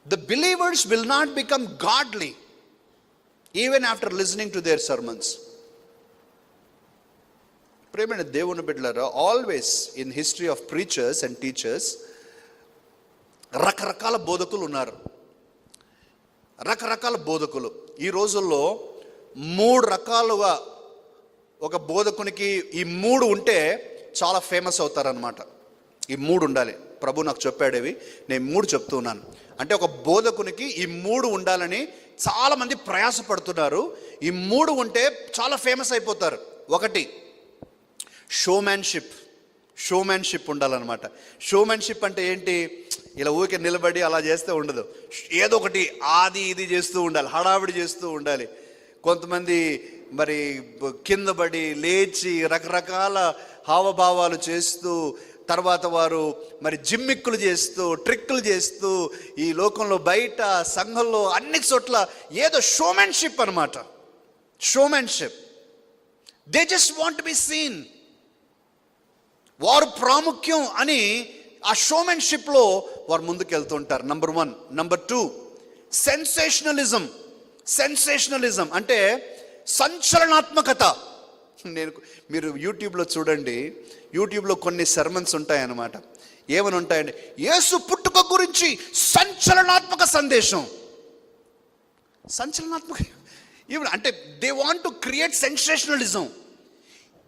The believers will not become godly even after listening to their sermons. ప్రేమైన దేవుని బిడ్డలారా, always in history of preachers and teachers రకరకాల బోధకులు ఉన్నారు. రకరకాల బోధకులు. ఈ రోజుల్లో 3 రకాలుగా ఒక బోధకునికి ఈ 3 ఉంటే చాలా ఫేమస్ అవుతారనమాట. ఈ 3 ఉండాలి. ప్రభు నాకు చెప్పాడేవి, నేను 3 చెప్తున్నాను. అంటే ఒక బోధకునికి ఈ 3 ఉండాలని చాలామంది ప్రయాసపడుతున్నారు. ఈ 3 ఉంటే చాలా ఫేమస్ అయిపోతారు. 1, షోమ్యాన్షిప్ ఉండాలన్నమాట. షోమ్యాన్షిప్ అంటే ఏంటి? ఇలా ఊరికే నిలబడి అలా చేస్తే ఉండదు. ఏదో ఒకటి ఇది చేస్తూ ఉండాలి, హడావిడి చేస్తూ ఉండాలి. కొంతమంది మరి కింద పడి లేచి రకరకాల హావభావాలు చేస్తూ, తర్వాత వారు మరి జిమ్మిక్కులు చేస్తూ, ట్రిక్కులు చేస్తూ, ఈ లోకంలో బయట సంఘంలో అన్ని చోట్ల ఏదో షోమ్యాన్షిప్ అనమాట. Showmanship. They just want to be seen. వారు ప్రాముఖ్యం అని ఆ షోమ్యాన్షిప్లో వారు ముందుకు వెళ్తుంటారు. నంబర్ 1. నంబర్ 2, సెన్సేషనలిజం అంటే సంచలనాత్మకత. మీరు యూట్యూబ్లో చూడండి, యూట్యూబ్లో కొన్ని సెర్మన్స్ ఉంటాయన్నమాట. ఏమని ఉంటాయండి? యేసు పుట్టుక గురించి సంచలనాత్మక సందేశం. ఇప్పుడు అంటే they want to create sensationalism.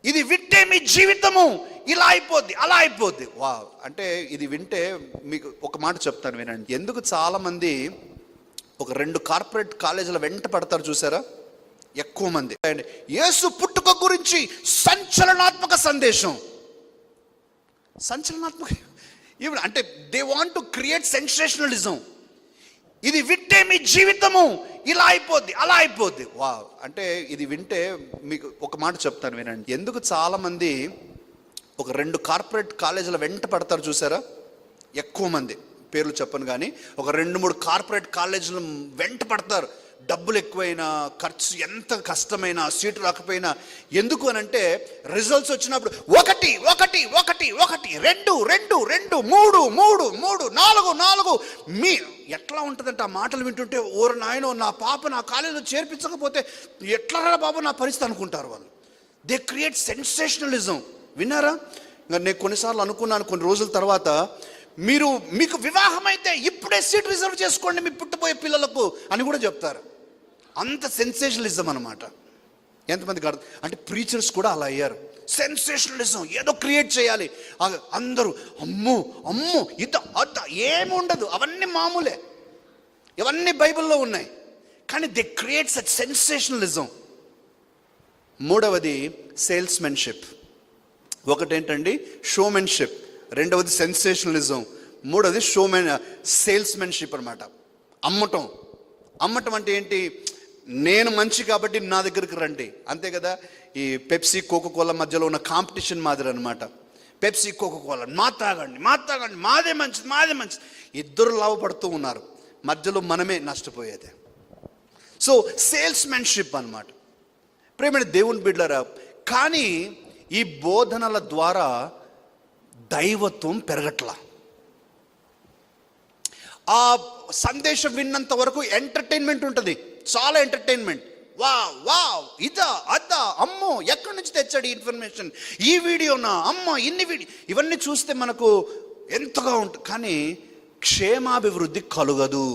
ఇది వింటే మీ జీవితము ఇలా అయిపోద్ది, అలా అయిపోద్ది. వా అంటే ఇది వింటే మీకు ఒక మాట చెప్తాను వినండి. ఎందుకు చాలామంది ఒక 2 కార్పొరేట్ కాలేజీల వెంట పడతారు చూసారా? ఎక్కువ మంది యేసు పుట్టుక గురించి సంచలనాత్మక సందేశం. ఇప్పుడు అంటే they want to create sensationalism. ఇది వింటే మీ జీవితము ఇలా అయిపోద్ది, అలా అయిపోద్ది. వా అంటే ఇది వింటే మీకు ఒక మాట చెప్తాను వినండి. ఎందుకు చాలామంది ఒక 2 కార్పొరేట్ కాలేజీల వెంట పడతారు చూసారా? ఎక్కువ మంది, పేర్లు చెప్పను కానీ ఒక 2-3 కార్పొరేట్ కాలేజీల వెంట పడతారు. డబ్బులు ఎక్కువైనా, ఖర్చు ఎంత కష్టమైనా, సీటు రాకపోయినా. ఎందుకు అని అంటే రిజల్ట్స్ వచ్చినప్పుడు 1 1 1 1 2 2 2 3 3 3 4 4 మీ ఎట్లా ఉంటుందంటే ఆ మాటలు వింటుంటే ఓరు నాయనో నా పాప నా కాలేజీలో చేర్పించకపోతే ఎట్లా బాబు నా పరిస్థితి అనుకుంటారు వాళ్ళు. They create sensationalism. విన్నారా? ఇంకా నేను కొన్నిసార్లు అనుకున్నాను కొన్ని రోజుల తర్వాత, మీకు వివాహం అయితే ఇప్పుడే సీట్ రిజర్వ్ చేసుకోండి మీ పుట్టబోయే పిల్లలకు అని కూడా చెప్తారు. అంత సెన్సేషనలిజం అనమాట. ఎంతమందికి అర్థం? అంటే ప్రీచర్స్ కూడా అలా అయ్యారు. సెన్సేషనలిజం ఏదో క్రియేట్ చేయాలి. అందరూ అమ్మో అమ్మో ఇత అద్ద ఏముండదు, అవన్నీ మామూలే, ఇవన్నీ బైబిల్లో ఉన్నాయి. కానీ దే క్రియేట్ సచ్ సెన్సేషనలిజం. మూడవది సేల్స్మెన్షిప్. ఒకటేంటండి షోమెన్షిప్, రెండవది సెన్సేషనలిజం, మూడవది సేల్స్మెన్షిప్ అనమాట. అమ్మటం అంటే ఏంటి? నేను మంచి కాబట్టి నా దగ్గరికి రండి, అంతే కదా. ఈ పెప్సీ కోకోకోలా మధ్యలో ఉన్న కాంపిటీషన్ మాదిరి అనమాట. పెప్సీ కోకోకోలా మా తాగండి మాదే మంచిది. ఇద్దరు లాభపడుతూ ఉన్నారు, మధ్యలో మనమే నష్టపోయేది. సో సేల్స్మెన్షిప్ అనమాట. ప్రేమైన దేవుని బిడ్డలారా, కానీ ఈ బోధనల ద్వారా దైవత్వం పెరగట్లా. ఆ సందేశం విన్నంత వరకు ఎంటర్టైన్మెంట్ ఉంటుంది, చాలా ఎంటర్టైన్మెంట్. ఇదా అద్దా అమ్మో ఎక్కడి నుంచి తెచ్చాడు ఈ ఇన్ఫర్మేషన్, ఈ వీడియోనా, అమ్మో ఇన్ని వీడియో, ఇవన్నీ చూస్తే మనకు ఎంతగా ఉంటుంది. కానీ క్షేమాభివృద్ధి కలుగదు.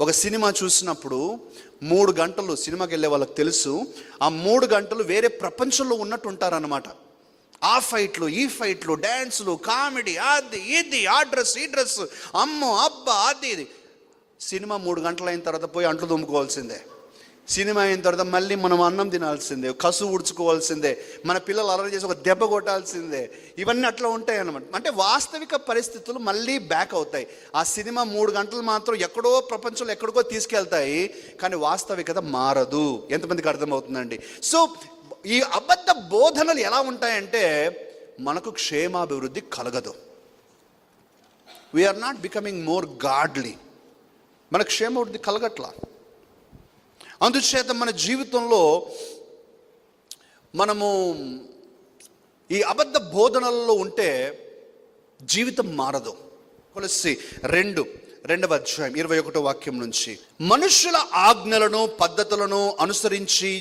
ఒక సినిమా చూసినప్పుడు 3 గంటలు సినిమాకి వెళ్ళే వాళ్ళకి తెలుసు, ఆ 3 గంటలు వేరే ప్రపంచంలో ఉన్నట్టు ఉంటారన్నమాట. ఆ ఫైట్లు, ఈ ఫైట్లు, డ్యాన్సులు, కామెడీ, అది ఇది, ఆ డ్రెస్, ఈ డ్రెస్, అమ్మో అబ్బా అది ఇది. సినిమా 3 గంటలు అయిన తర్వాత పోయి అంట్లు దుమ్ముకోవాల్సిందే. సినిమా అయిన తర్వాత మళ్ళీ మనం అన్నం తినాల్సిందే, కసు ఉడుచుకోవాల్సిందే, మన పిల్లలు అలరి చేసి ఒక దెబ్బ కొట్టాల్సిందే. ఇవన్నీ అట్లా ఉంటాయి అన్నమాట. అంటే వాస్తవిక పరిస్థితులు మళ్ళీ బ్యాక్ అవుతాయి. ఆ సినిమా 3 గంటలు మాత్రం ఎక్కడో ప్రపంచంలో ఎక్కడికో తీసుకెళ్తాయి, కానీ వాస్తవికత మారదు. ఎంతమందికి అర్థమవుతుందండి? సో ఈ అబద్ధ బోధనలు ఎలా ఉంటాయంటే మనకు క్షేమాభివృద్ధి కలగదు. We're not becoming more godly. మన క్షేమాభివృద్ధి కలగట్లా. అందుచేత మన జీవితంలో మనము ఈ అబద్ధ బోధనలలో ఉంటే జీవితం మారదు. కొలస్సీ 2వ అధ్యాయం 21వ వాక్యం నుంచి, మనుషుల ఆజ్ఞలను పద్ధతులను అనుసరించి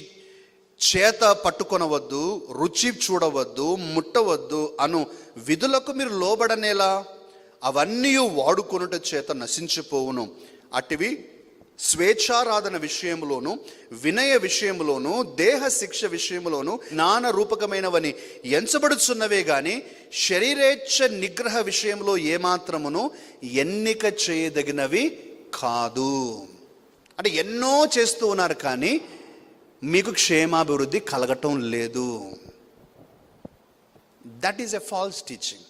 చేత పట్టుకొనవద్దు, రుచి చూడవద్దు, ముట్టవద్దు అను విధులకు మీరు లోబడనేలా, అవన్నీ వాడుకొనుట చేత నశించిపోవును. అటివి స్వేచ్ఛారాధన విషయంలోను, వినయ విషయంలోను, దేహ శిక్ష విషయంలోను జ్ఞాన రూపకమైనవని ఎంచబడుచున్నవే గాని శరీరేచ్ఛ నిగ్రహ విషయంలో ఏమాత్రమును ఎన్నిక చేయదగినవి కాదు. అంటే ఎన్నో చేస్తూ ఉన్నారు కానీ మీకు క్షేమాభివృద్ధి కలగటం లేదు. That is a false teaching.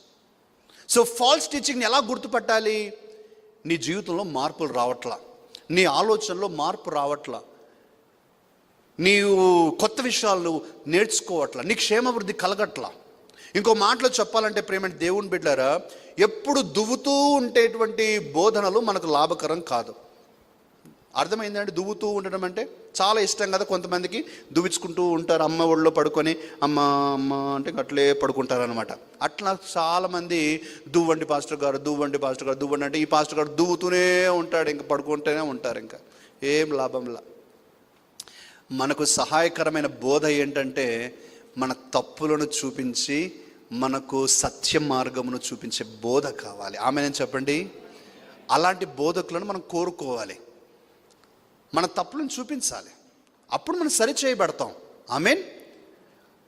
So false టీచింగ్ని ఎలా గుర్తుపట్టాలి? నీ జీవితంలో మార్పులు రావట్లా, నీ ఆలోచనలో మార్పు రావట్లా, నీవు కొత్త విషయాలు నేర్చుకోవట్లా, నీ క్షేమాభివృద్ధి కలగట్లా. ఇంకో మాటలో చెప్పాలంటే ప్రేమ దేవుని బిడ్డారా, ఎప్పుడు దువ్వుతూ ఉండేటువంటి బోధనలు మనకు లాభకరం కాదు. అర్థమైందండి? దువ్వుతూ ఉండడం అంటే చాలా ఇష్టం కదా కొంతమందికి. దువ్వించుకుంటూ ఉంటారు, అమ్మ ఒళ్ళో పడుకొని అమ్మ అమ్మ అంటే అట్లే పడుకుంటారు అనమాట. అట్లా చాలామంది దువ్వండి పాస్టర్ గారు దువ్వండి అంటే ఈ పాస్టర్ గారు దువ్వుతూనే ఉంటాడు, ఇంకా పడుకుంటూనే ఉంటారు, ఇంకా ఏం లాభంలా. మనకు సహాయకరమైన బోధ ఏంటంటే మన తప్పులను చూపించి మనకు సత్య మార్గమును చూపించే బోధ కావాలి. ఆమె చెప్పండి. అలాంటి బోధకులను మనం కోరుకోవాలి. మన తప్పులను చూపించాలి, అప్పుడు మనం సరి చేయబడతాం. ఆమేన్.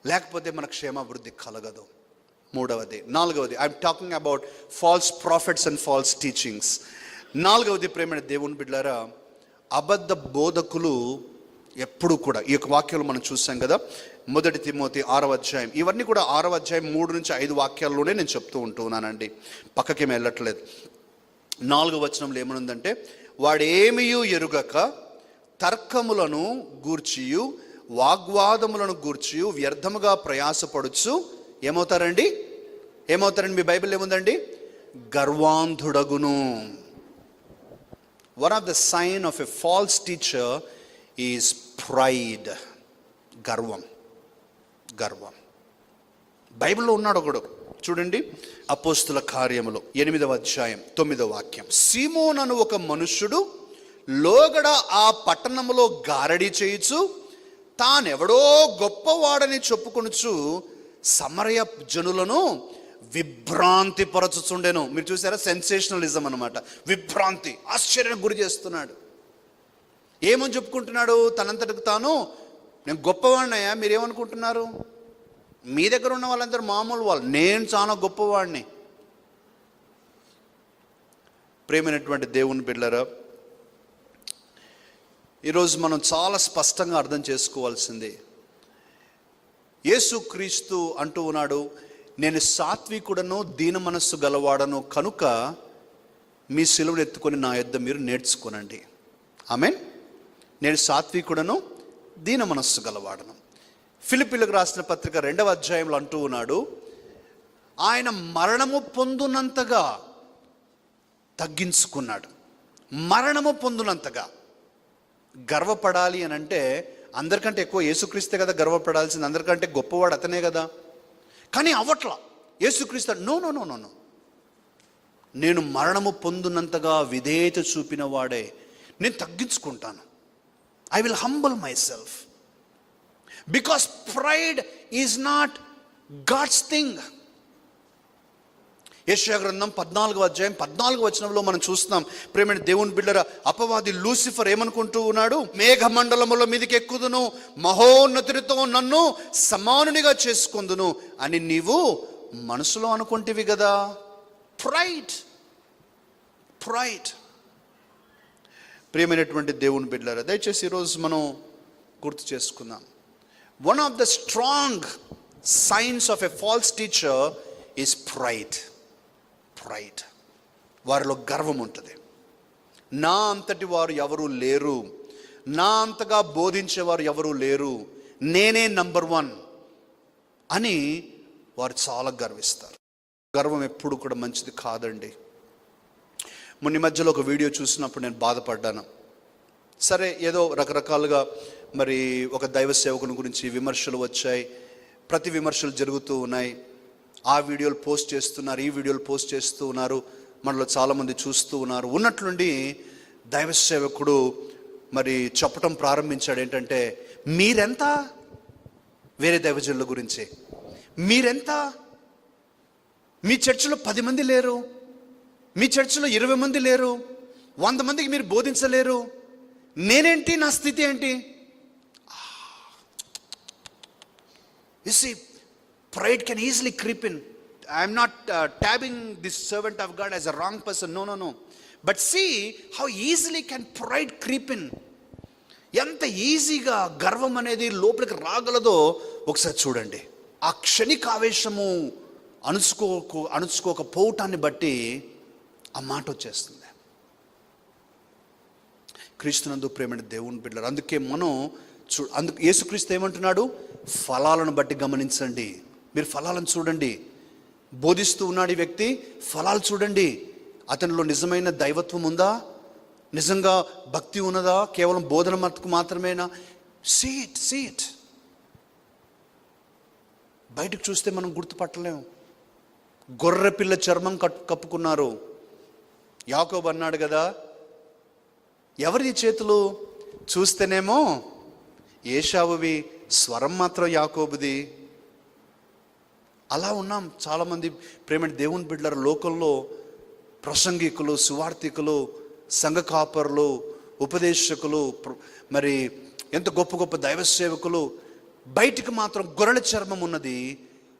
లేకపోతే మన క్షేమాభివృద్ధి కలగదు. నాలుగవది I'm talking about false prophets and false teachings. నాలుగవది ప్రేమైన దేవుని బిడ్డలారా, అబద్ధ బోధకులు ఎప్పుడు కూడా, ఈ యొక్క వాక్యాలు మనం చూసాం కదా, 1 తిమోతి 6వ అధ్యాయం, ఇవన్నీ కూడా 6వ అధ్యాయం 3 నుంచి 5 వాక్యాల్లోనే నేను చెప్తూ ఉంటున్నానండి, పక్కకేమి వెళ్ళట్లేదు. 4వ వచనంలో ఏమనుందంటే, వాడేమియూ ఎరుగక తర్కములను గూర్చియు వాగ్వాదములను గూర్చియు వ్యర్థముగా ప్రయాసపడుచు ఏమవుతారండి? మీ బైబిల్ ఏముందండి? గర్వాంధుడగును. One of the sign of a false teacher is pride. గర్వం. బైబిల్లో ఉన్నాడు ఒకడు, చూడండి, అపోస్తుల కార్యములు 8వ అధ్యాయం 9వ వాక్యం. సీమోనను ఒక మనుష్యుడు లోగడ ఆ పట్టణములో గారడి చేయుచు తానెవడో గొప్పవాడని చెప్పుకొనుచు సమరయ జనులను విభ్రాంతి పరచుచుండెను. మీరు చూసారా? సెన్సేషనలిజం అన్నమాట. విభ్రాంతి, ఆశ్చర్యానికి గురి చేస్తున్నాడు. ఏమని చెప్పుకుంటున్నాడు? తనంతటికి తాను, నేను గొప్పవాడినయ్యా, మీరేమనుకుంటున్నారు? మీ దగ్గర ఉన్న వాళ్ళందరూ మామూలు వాళ్ళు, నేను చాలా గొప్పవాడిని. ప్రేమైనటువంటి దేవుని బిడ్డలారా, ఈరోజు మనం చాలా స్పష్టంగా అర్థం చేసుకోవాల్సింది, యేసుక్రీస్తు అంటూ ఉన్నాడు, నేను సాత్వికుడను దీన మనస్సు గలవాడను కనుక మీ సిలువను ఎత్తుకొని నా యొద్ద మీరు నేర్చుకోనండి. ఆమేన్. నేను సాత్వికుడను దీన మనస్సు గలవాడను. ఫిలిప్పీలకు రాసిన పత్రిక 2వ అధ్యాయంలో అంటూ ఉన్నాడు, ఆయన మరణము పొందునంతగా తగ్గించుకున్నాడు. మరణము పొందునంతగా. గర్వపడాలి అని అంటే అందరికంటే ఎక్కువ యేసుక్రీస్తే కదా గర్వపడాల్సింది, అందరికంటే గొప్పవాడు అతనే కదా. కానీ అవట్లా. యేసుక్రీస్తు నో, నేను మరణము పొందునంతగా విధేయత చూపిన వాడే, నేను తగ్గించుకుంటాను. I will humble myself, because pride is not God's thing. యెషయా గ్రంథం 14వ అధ్యాయం 14వ వచనంలో మనం చూస్తున్నాం, ప్రేమైన దేవుని బిడ్డరా, అపవాది లూసిఫర్ ఏమనుకుంటూ ఉన్నాడు? మేఘమండలముల మీదకి ఎక్కుదును, మహోన్నతుడితో నన్ను సమానునిగా చేసుకుందును అని నీవు మనసులో అనుకుంటేవి కదా. ప్రైడ్. ప్రియమైనటువంటి దేవుని బిడ్డలారా, దయచేసి ఈరోజు మనం గుర్తు చేసుకుందాం, one of the strong science of a false teacher is pride. వారిలో గర్వం ఉంటుంది. నా అంతటి వారు ఎవరూ లేరు, నా అంతగా బోధించేవారు ఎవరూ లేరు, నేనే నంబర్ 1 అని వారు చాలా గర్విస్తారు. గర్వం ఎప్పుడు కూడా మంచిది కాదండి. మొన్న మధ్యలో ఒక వీడియో చూసినప్పుడు నేను బాధపడ్డాను. సరే, ఏదో రకరకాలుగా మరి ఒక దైవ సేవకుని గురించి విమర్శలు వచ్చాయి, ప్రతి విమర్శలు జరుగుతూ ఉన్నాయి. ఆ వీడియోలు పోస్ట్ చేస్తున్నారు, ఈ వీడియోలు పోస్ట్ చేస్తూ ఉన్నారు, మనలో చాలామంది చూస్తూ ఉన్నారు. ఉన్నట్లుండి దైవ సేవకుడు మరి చెప్పటం ప్రారంభించాడు, ఏంటంటే, మీరెంత వేరే దైవజనుల గురించి, మీరెంత, మీ చర్చిలో 10 మంది లేరు, మీ చర్చిలో 20 మంది లేరు, 100 మందికి మీరు బోధించలేరు, నేనేంటి, నా స్థితి ఏంటి? You see, pride can easily creep in. I am not tabbing this servant of God as a wrong person. No. But see how easily can pride creep in. ఎంత ఈజీగా గర్వం అనేది లోపలికి రాగలదో ఒకసారి చూడండి. ఆ క్షణిక ఆవేశము అణుచుకోకపోవటాన్ని బట్టి ఆ మాట వచ్చేస్తుంది. క్రీస్తునందు ప్రేమైన దేవుని బిడ్డలారా, అందుకే మనం అందుకు యేసుక్రీస్తు ఏమంటున్నాడు? ఫలాలను బట్టి గమనించండి. మీరు ఫలాలను చూడండి. బోధిస్తూ ఉన్నాడు ఈ వ్యక్తి, ఫలాలు చూడండి. అతనిలో నిజమైన దైవత్వం ఉందా? నిజంగా భక్తి ఉన్నదా? కేవలం బోధన మట్టుకు మాత్రమేనా? See it. బయటకు చూస్తే మనం గుర్తుపట్టలేము. గొర్రె పిల్ల చర్మం కప్పుకున్నారు. యాకోబు అన్నాడు కదా, ఎవరి చేతులు చూస్తేనేమో ఏశావువి, స్వరం మాత్రం యాకోబుది. అలా ఉన్నాం చాలామంది ప్రేమ దేవుని బిడ్డల లోకంలో. ప్రసంగికులు, సువార్థికులు, సంఘ కాపరులు, ఉపదేశకులు, మరి ఎంత గొప్ప గొప్ప దైవ సేవకులు బయటికి మాత్రం గొర్రెల చర్మం ఉన్నది,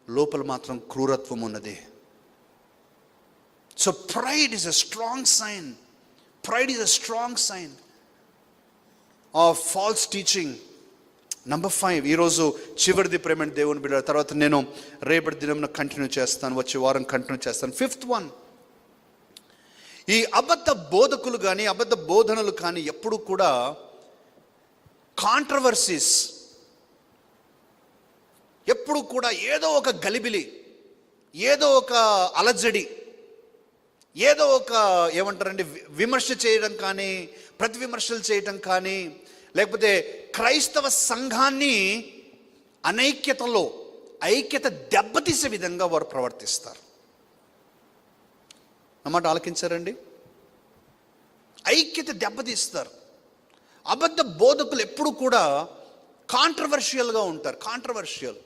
లోపల మాత్రం క్రూరత్వం ఉన్నది. So pride is a strong sign. Pride is a strong sign of false teaching. Number 5, ఈరోజు చివరిది ప్రేమ దేవుని బిడ్డ. తర్వాత నేను రేపటి దినం కంటిన్యూ చేస్తాను, వచ్చే వారం కంటిన్యూ చేస్తాను. 5th one, ఈ అబద్ధ బోధకులు కానీ అబద్ధ బోధనలు కానీ ఎప్పుడు కూడా కాంట్రవర్సీస్, ఎప్పుడు కూడా ఏదో ఒక గలిబిలి, ఏదో ఒక అలజడి, ఏదో ఒక ఏమంటారండి విమర్శ చేయడం కానీ, ప్రతి విమర్శలు చేయడం కానీ, లేకపోతే క్రైస్తవ సంఘాన్ని అనైక్యతలో ఐక్యత దెబ్బతీసే విధంగా వారు ప్రవర్తిస్తారు. అన్నమాట ఆలకించారండి. ఐక్యత దెబ్బతీస్తారు. అబద్ధ బోధకులు ఎప్పుడు కూడా కాంట్రవర్షియల్గా ఉంటారు. కాంట్రవర్షియల్.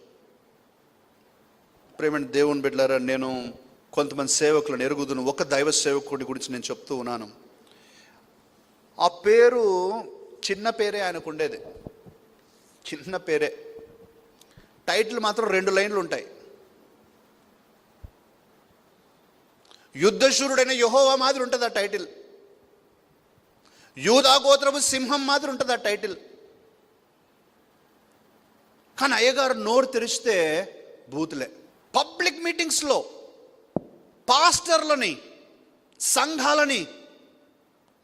ప్రేమ దేవుని బిడ్డలారా, నేను కొంతమంది సేవకులను ఎరుగుదును. ఒక దైవ సేవకుడి గురించి నేను చెప్తూ ఉన్నాను. ఆ పేరు చిన్న పేరే ఆయనకు ఉండేది, చిన్న పేరే. టైటిల్ మాత్రం 2 లైన్లు ఉంటాయి. యుద్ధశూరుడైన యెహోవా మాదిరి ఉంటుంది ఆ టైటిల్. యూదా గోత్రపు సింహం మాదిరి ఉంటుంది ఆ టైటిల్. కానీ అయ్యగారు నోరు తెరిస్తే బూతులే. పబ్లిక్ మీటింగ్స్లో పాస్టర్లని, సంఘాలని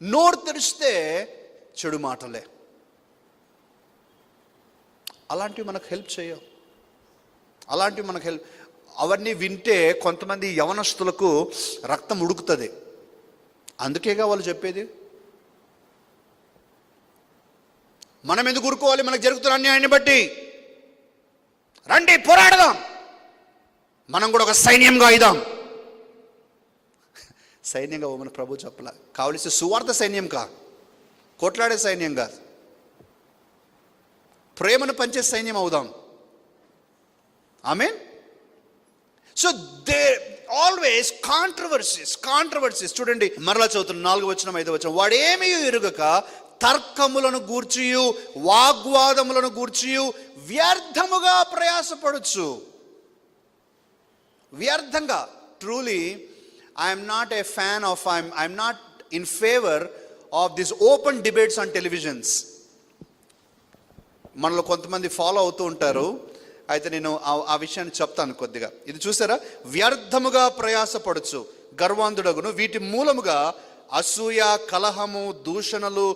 నోరు తెరిస్తే చెడు మాటలే. అలాంటివి మనకు హెల్ప్ చేయవు. అలాంటివి మనకు హెల్ప్, అవన్నీ వింటే కొంతమంది యవనస్తులకు రక్తం ఉడుకుతుంది. అందుకేగా వాళ్ళు చెప్పేది, మనం ఎందుకు ఊరుకోవాలి మనకు జరుగుతున్న అన్యాయాన్ని బట్టి, రండి పోరాడదాం, మనం కూడా ఒక సైన్యంగా అయిదాం. సైన్యంగా మన ప్రభు చెప్పలా. కావలసిన సువార్త సైన్యం కా, కొట్లాడే సైన్యం కాదు, ప్రేమను పంచే సైన్యం అవుదాం. Amen. So they always controversies. చూడండి, మరలా చదువుతున్న 4వ వచనం 5వ వచనం. వాడేమీ ఎరుగక తర్కములను గూర్చియు వాగ్వాదములను గూర్చియు వ్యర్థముగా ప్రయాసపడచ్చు. వ్యర్థంగా. Truly I'm not a fan of, I'm not in favour of this open debates on televisions. మనలో కొంతమంది ఫాలో అవుతూ ఉంటారు. అయితే నేను ఆ విషయాన్ని చెప్తాను కొద్దిగా. ఇది చూసారా, వ్యర్థముగా ప్రయాసపడచ్చు, గర్వాంధుడగును. వీటి మూలముగా అసూయ, కలహము, దూషణలు,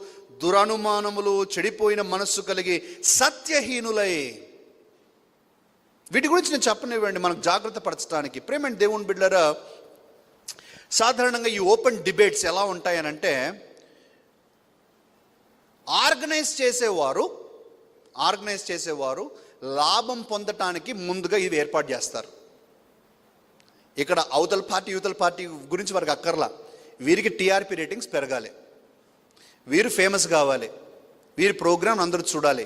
దురనుమానములు, చెడిపోయిన మనస్సు కలిగి సత్యహీనులై. వీటి గురించి నేను చెప్పనివ్వండి మనకు జాగ్రత్త పరచడానికి. ప్రేమ దేవుని బిడ్డలారా, సాధారణంగా ఈ ఓపెన్ డిబేట్స్ ఎలా ఉంటాయనంటే, ఆర్గనైజ్ చేసేవారు లాభం పొందటానికి ముందుగా ఇవి ఏర్పాటు చేస్తారు. ఇక్కడ అవతల పార్టీ యువతల పార్టీ గురించి వారికి అక్కర్లా. వీరికి టీఆర్పీ రేటింగ్స్ పెరగాలి, వీరు ఫేమస్ కావాలి, వీరి ప్రోగ్రాం అందరూ చూడాలి,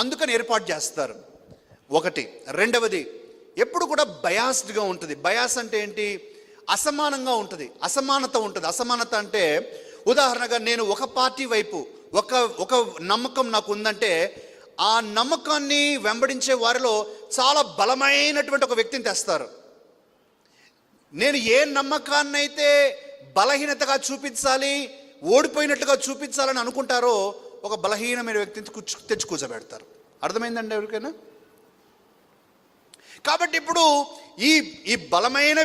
అందుకని ఏర్పాటు చేస్తారు. ఒకటి. రెండవది, ఎప్పుడు కూడా బయాస్డ్గా ఉంటుంది. బయాస్ అంటే ఏంటి? అసమానంగా ఉంటుంది, అసమానత ఉంటుంది. అసమానత అంటే, ఉదాహరణగా నేను ఒక పార్టీ వైపు ఒక నమ్మకం నాకు ఉందంటే, ఆ నమ్మకాన్ని వెంబడించే వారిలో చాలా బలమైనటువంటి ఒక వ్యక్తిని తెస్తారు. నేను ఏ నమ్మకాన్నైతే బలహీనతగా చూపించాలి, ఓడిపోయినట్లుగా చూపించాలని అనుకుంటారో, ఒక బలహీనమైన వ్యక్తిని తెచ్చి కూర్చోబెడతారు. అర్థమైందండి ఎవరికైనా? కాబట్టి ఇప్పుడు ఈ బలమైన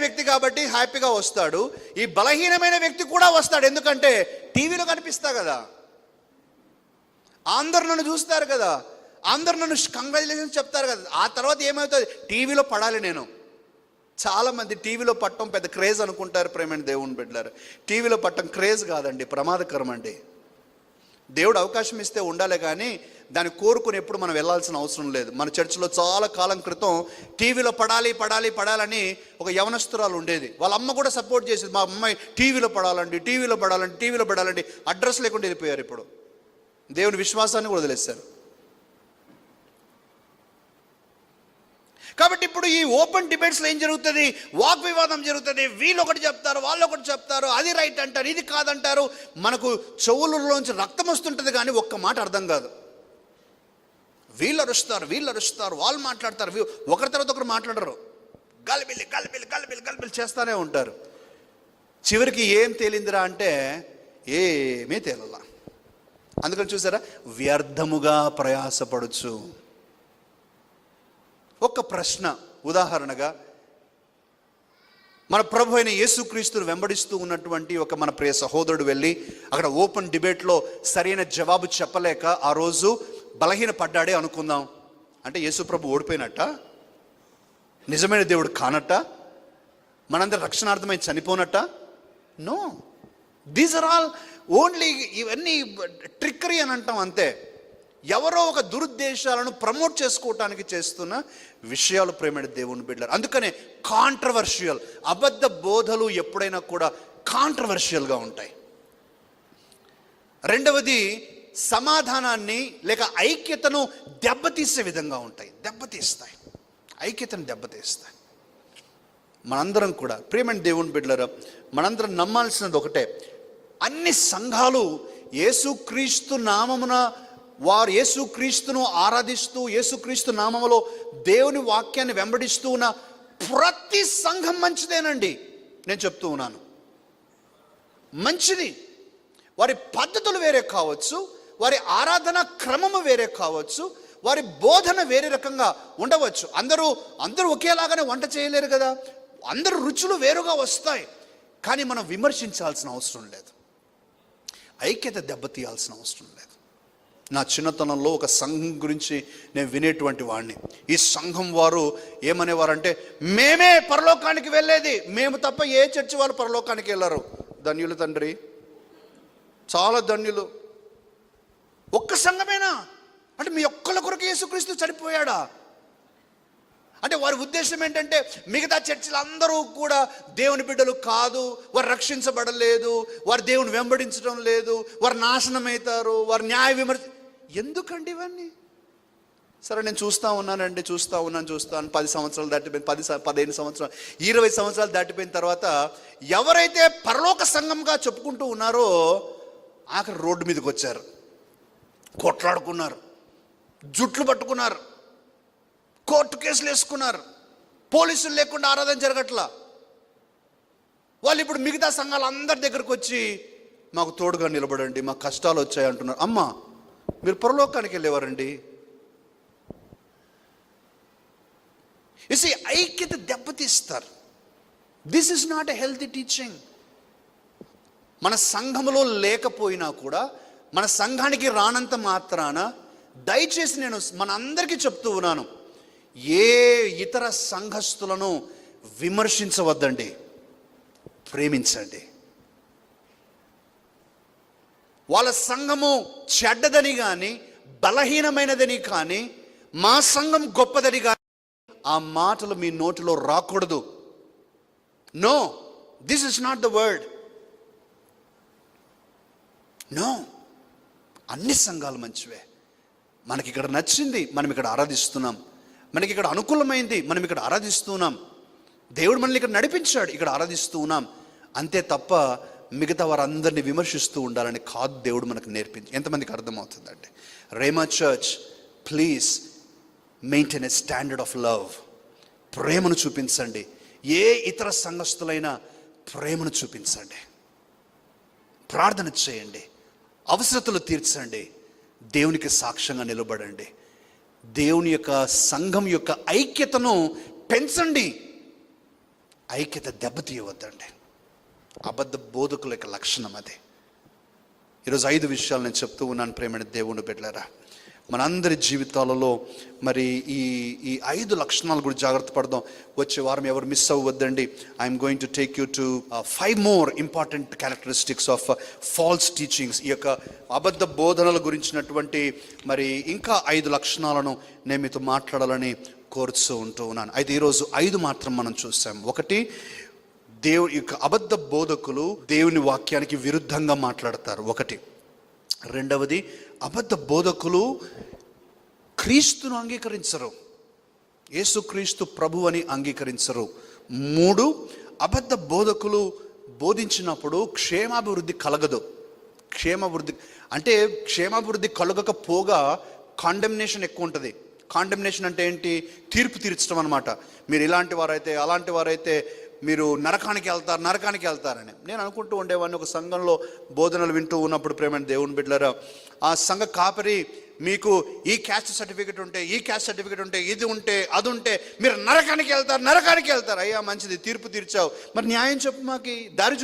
వ్యక్తి కాబట్టి హ్యాపీగా వస్తాడు. ఈ బలహీనమైన వ్యక్తి కూడా వస్తాడు. ఎందుకంటే టీవీలో కనిపిస్తా కదా, అందరు నన్ను చూస్తారు కదా, అందరు నన్ను కంగ్రాచులేషన్స్ చెప్తారు కదా. ఆ తర్వాత ఏమవుతుంది? టీవీలో పడాలి నేను. చాలామంది టీవీలో పట్టడం పెద్ద క్రేజ్ అనుకుంటారు. ప్రేమైన దేవుని బిడ్డలారా, టీవీలో పట్టడం క్రేజ్ కాదండి, ప్రమాదకరం అండి. దేవుడు అవకాశం ఇస్తే ఉండాలి, కానీ దాన్ని కోరుకుని ఎప్పుడు మనం వెళ్ళాల్సిన అవసరం లేదు. మన చర్చిలో చాలా కాలం క్రితం టీవీలో పడాలని ఒక యవనస్తురాలు ఉండేది. వాళ్ళ అమ్మ కూడా సపోర్ట్ చేసేది. మా అమ్మాయి టీవీలో పడాలండి అడ్రస్ లేకుండా వెళ్ళిపోయారు. ఇప్పుడు దేవుని విశ్వాసాన్ని కూడా వదిలేశారు. కాబట్టి ఇప్పుడు ఈ ఓపెన్ డిబేట్స్లో ఏం జరుగుతుంది? వాగ్వివాదం జరుగుతుంది. వీళ్ళు ఒకటి చెప్తారు, వాళ్ళు ఒకటి చెప్తారు, అది రైట్ అంటారు, ఇది కాదంటారు. మనకు చెవులలోంచి రక్తం వస్తుంటుంది కానీ ఒక్క మాట అర్థం కాదు. వీళ్ళు అరుస్తారు, వాళ్ళు మాట్లాడతారు, ఒకరి తర్వాత ఒకరు మాట్లాడరు. గలిబిల్లి చేస్తూనే ఉంటారు. చివరికి ఏం తేలిందిరా అంటే ఏమీ తేలలా. అందుకని చూసారా, వ్యర్థముగా ప్రయాసపడచ్చు. ఒక ప్రశ్న, ఉదాహరణగా మన ప్రభు అయిన యేసుక్రీస్తును వెంబడిస్తూ ఉన్నటువంటి ఒక మన ప్రియ సహోదరుడు వెళ్ళి అక్కడ ఓపెన్ డిబేట్లో సరైన జవాబు చెప్పలేక ఆ రోజు బలహీన పడ్డాడే అనుకుందాం. అంటే యేసు ప్రభు ఓడిపోయినట్ట? నిజమైన దేవుడు కానట్ట? మనందరి రక్షణార్థమై చనిపోనట్ట? No, these are all only, ఇవన్నీ ట్రిక్కరీ అని అంటాం అంతే. ఎవరో ఒక దురుద్దేశాలను ప్రమోట్ చేసుకోవటానికి చేస్తున్న విషయాలు ప్రేమైన దేవుని బిడ్డలు. అందుకనే కాంట్రవర్షియల్, అబద్ధ బోధలు ఎప్పుడైనా కూడా కాంట్రవర్షియల్గా ఉంటాయి. రెండవది, సమాధానాన్ని లేక ఐక్యతను దెబ్బతీసే విధంగా ఉంటాయి. ఐక్యతను దెబ్బతీస్తాయి. మనందరం కూడా ప్రేమైన దేవుని బిడ్డలారా, మనందరం నమ్మాల్సినది ఒకటే, అన్ని సంఘాలు యేసుక్రీస్తు నామమున వారు యేసుక్రీస్తును ఆరాధిస్తూ యేసుక్రీస్తు నామములో దేవుని వాక్యాన్ని వెంబడిస్తూ ఉన్న ప్రతి సంఘం మంచిదేనండి. నేను చెప్తూ ఉన్నాను, మంచిది. వారి పద్ధతులు వేరే కావచ్చు, వారి ఆరాధన క్రమము వేరే కావచ్చు, వారి బోధన వేరే రకంగా ఉండవచ్చు. అందరూ ఒకేలాగానే వంట చేయలేరు కదా, అందరు రుచులు వేరుగా వస్తాయి. కానీ మనం విమర్శించాల్సిన అవసరం లేదు, ఐక్యత దెబ్బతీయాల్సిన అవసరం లేదు. నా చిన్నతనంలో ఒక సంఘం గురించి నేను వినేటువంటి వాడిని. ఈ సంఘం వారు ఏమనేవారంటే, మేమే పరలోకానికి వెళ్ళేది, మేము తప్ప ఏ చర్చి వాళ్ళు పరలోకానికి వెళ్ళరు. ధన్యులు తండ్రి, చాలా ధన్యులు. ఒక్క సంఘమేనా అంటే మీ ఒక్కళ్ళ కొరకు యేసుక్రీస్తు చనిపోయాడా అంటే వారి ఉద్దేశం ఏంటంటే మిగతా చర్చిలు అందరూ కూడా దేవుని బిడ్డలు కాదు, వారు రక్షించబడలేదు, వారు దేవుని వెంబడించడం లేదు, వారు నాశనమవుతారు, వారు న్యాయ విమర్శ. ఎందుకండి ఇవన్నీ? సరే, నేను చూస్తూ ఉన్నాను 10 సంవత్సరాలు దాటిపోయింది, 15 సంవత్సరాలు, 20 సంవత్సరాలు దాటిపోయిన తర్వాత ఎవరైతే పరలోక సంఘంగా చెప్పుకుంటూ ఉన్నారో ఆఖరి రోడ్డు మీదకి వచ్చారు, కొట్లాడుకున్నారు, జుట్లు పట్టుకున్నారు, కోర్టు కేసులు వేసుకున్నారు, పోలీసులు లేకుండా ఆరాధన జరగట్లా. వాళ్ళు ఇప్పుడు మిగతా సంఘాలు అందరి దగ్గరకు వచ్చి మాకు తోడుగా నిలబడండి, మాకు కష్టాలు వచ్చాయి అంటున్నారు. అమ్మా, మీరు పరలోకానికి వెళ్ళేవారండి. ఐక్యత దెబ్బతీస్తారు. This is not a healthy teaching. మన సంఘములో లేకపోయినా కూడా, మన సంఘానికి రానంత మాత్రాన దయచేసి నేను మన అందరికీ చెప్తూ ఉన్నాను, ఏ ఇతర సంఘస్థులను విమర్శించవద్దండి, ప్రేమించండి. వాళ్ళ సంఘము చెడ్డదని కానీ బలహీనమైనదని కానీ మా సంఘం గొప్పదని కానీ ఆ మాటలు మీ నోటిలో రాకూడదు. No, this is not the word. No, అన్ని సంఘాలు మంచివే. మనకి ఇక్కడ నచ్చింది, మనం ఇక్కడ ఆరాధిస్తున్నాం. మనకి ఇక్కడ అనుకూలమైంది, మనం ఇక్కడ ఆరాధిస్తున్నాం. దేవుడు మనల్ని ఇక్కడ నడిపించాడు, ఇక్కడ ఆరాధిస్తూ ఉన్నాం. అంతే తప్ప మిగతా వారందరినీ విమర్శిస్తూ ఉండాలని కాదు దేవుడు మనకు నేర్పించి. ఎంతమందికి అర్థమవుతుందండి? Rhema church, please maintain a standard of love. ప్రేమను చూపించండి. ఏ ఇతర సంఘస్థులైనా ప్రేమను చూపించండి, ప్రార్థన చేయండి, అవసరతలు తీర్చండి, దేవునికి సాక్ష్యంగా నిలబడండి. దేవుని యొక్క సంఘం యొక్క ఐక్యతను పెంచండి, ఐక్యత దెబ్బతీయవద్దండి. అబద్ధ బోధకుల యొక్క లక్షణం అది. ఈరోజు 5 విషయాలు నేను చెప్తూ ఉన్నాను ప్రేమైన దేవుని బిడ్డలారా. మనందరి జీవితాలలో మరి ఈ 5 లక్షణాలు కూడా జాగ్రత్త పడదాం. వచ్చే వారం ఎవరు మిస్ అవ్వద్దండి. I'm going to take you to 5 more important characteristics of false teachings. ఈ యొక్క అబద్ధ బోధనల గురించినటువంటి మరి ఇంకా 5 లక్షణాలను నేను మీతో మాట్లాడాలని కోరుతూ ఉంటూ ఉన్నాను. అయితే ఈరోజు 5 మాత్రం మనం చూసాం. ఒకటి, దేవుని యొక్క అబద్ధ బోధకులు దేవుని వాక్యానికి విరుద్ధంగా మాట్లాడతారు, ఒకటి. రెండవది, అబద్ధ బోధకులు క్రీస్తును అంగీకరించరు. యేసుక్రీస్తు ప్రభు అని అంగీకరించరు. 3, అబద్ధ బోధకులు బోధించినప్పుడు క్షేమాభివృద్ధి కలగదు. క్షేమాభివృద్ధి కలగకపోగా కాండెమ్నేషన్ ఎక్కువ ఉంటుంది. కాండెమ్నేషన్ అంటే ఏంటి? తీర్పు తీర్చడం అనమాట. మీరు ఇలాంటి వారైతే అలాంటి వారైతే మీరు నరకానికి వెళ్తారని నేను అనుకుంటూ ఉండేవాడిని. ఒక సంఘంలో బోధనలు వింటూ ఉన్నప్పుడు, ప్రేమైన దేవుని బిడ్డలారా, ఆ సంఘ కాపరి మీకు ఈ క్యాస్ట్ సర్టిఫికెట్ ఉంటే, ఈ క్యాస్ట్ సర్టిఫికెట్ ఉంటే, ఇది ఉంటే, అది ఉంటే మీరు నరకానికి వెళ్తారు. అయ్యా మంచిది, తీర్పు తీర్చావు, మరి న్యాయం చెప్పు, మాకి దారి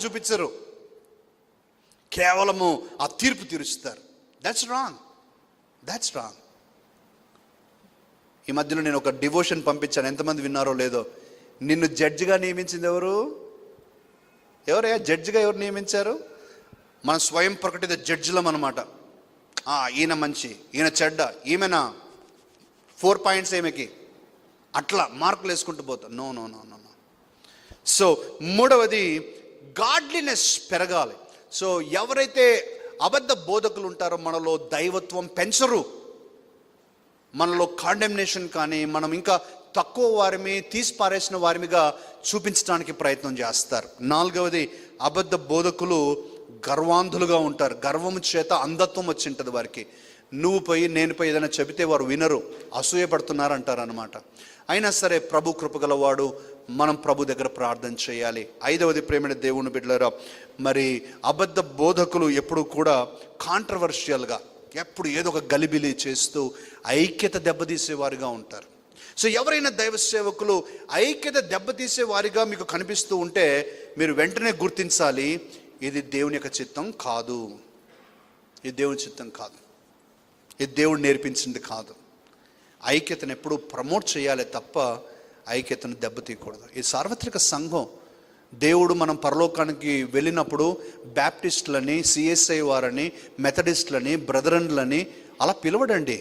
చూపించరు. కేవలము ఆ తీర్పు తీరుస్తారు. That's wrong. ఈ మధ్యలో నేను ఒక డివోషన్ పంపించాను, ఎంతమంది విన్నారో లేదో. నిన్ను జడ్జిగా నియమించింది ఎవరయ్యా? జడ్జిగా ఎవరు నియమించారు? మన స్వయం ప్రకటిత జడ్జిలం అనమాట. ఈయన మంచి, ఈయన చెడ్డ, ఈమెనా 4 పాయింట్స్ ఏమికి, అట్లా మార్కులు వేసుకుంటూ పోతాం. నో. సో 3వది గాడ్లీనెస్ పెరగాలి. సో ఎవరైతే అబద్ధ బోధకులు ఉంటారో మనలో దైవత్వం పెంచరు, మనలో కాండెమ్నేషన్ కానీ మనం ఇంకా తక్కువ వారిని తీసిపారేసిన వారిగా చూపించడానికి ప్రయత్నం చేస్తారు. 4వది అబద్ధ బోధకులు గర్వాంధులుగా ఉంటారు. గర్వము చేత అంధత్వం వచ్చింటుంది వారికి. నువ్వు పోయి నేను పోయి ఏదైనా చెబితే వారు వినరు, అసూయపడుతున్నారు అంటారు అనమాట. అయినా సరే ప్రభు కృపగలవాడు, మనం ప్రభు దగ్గర ప్రార్థన చేయాలి. 5వది ప్రేమైన దేవుని బిడ్డలారా, మరి అబద్ధ బోధకులు ఎప్పుడు కూడా కాంట్రవర్షియల్గా, ఎప్పుడు ఏదో ఒక గలిబిలి చేస్తూ ఐక్యత దెబ్బతీసేవారుగా ఉంటారు. సో ఎవరైనా దైవ సేవకులు ఐక్యత దెబ్బతీసే వారిగా మీకు కనిపిస్తూ ఉంటే మీరు వెంటనే గుర్తించాలి, ఇది దేవుని యొక్క చిత్తం కాదు, ఇది దేవుని చిత్తం కాదు, ఇది దేవుడు నేర్పించింది కాదు. ఐక్యతను ఎప్పుడూ ప్రమోట్ చేయాలి తప్ప ఐక్యతను దెబ్బతీయకూడదు. ఈ సార్వత్రిక సంఘం, దేవుడు మనం పరలోకానికి వెళ్ళినప్పుడు బ్యాప్టిస్టులని, సిఎస్ఐ వారని, మెథడిస్టులని, బ్రదరన్లని అలా పిలవడండి.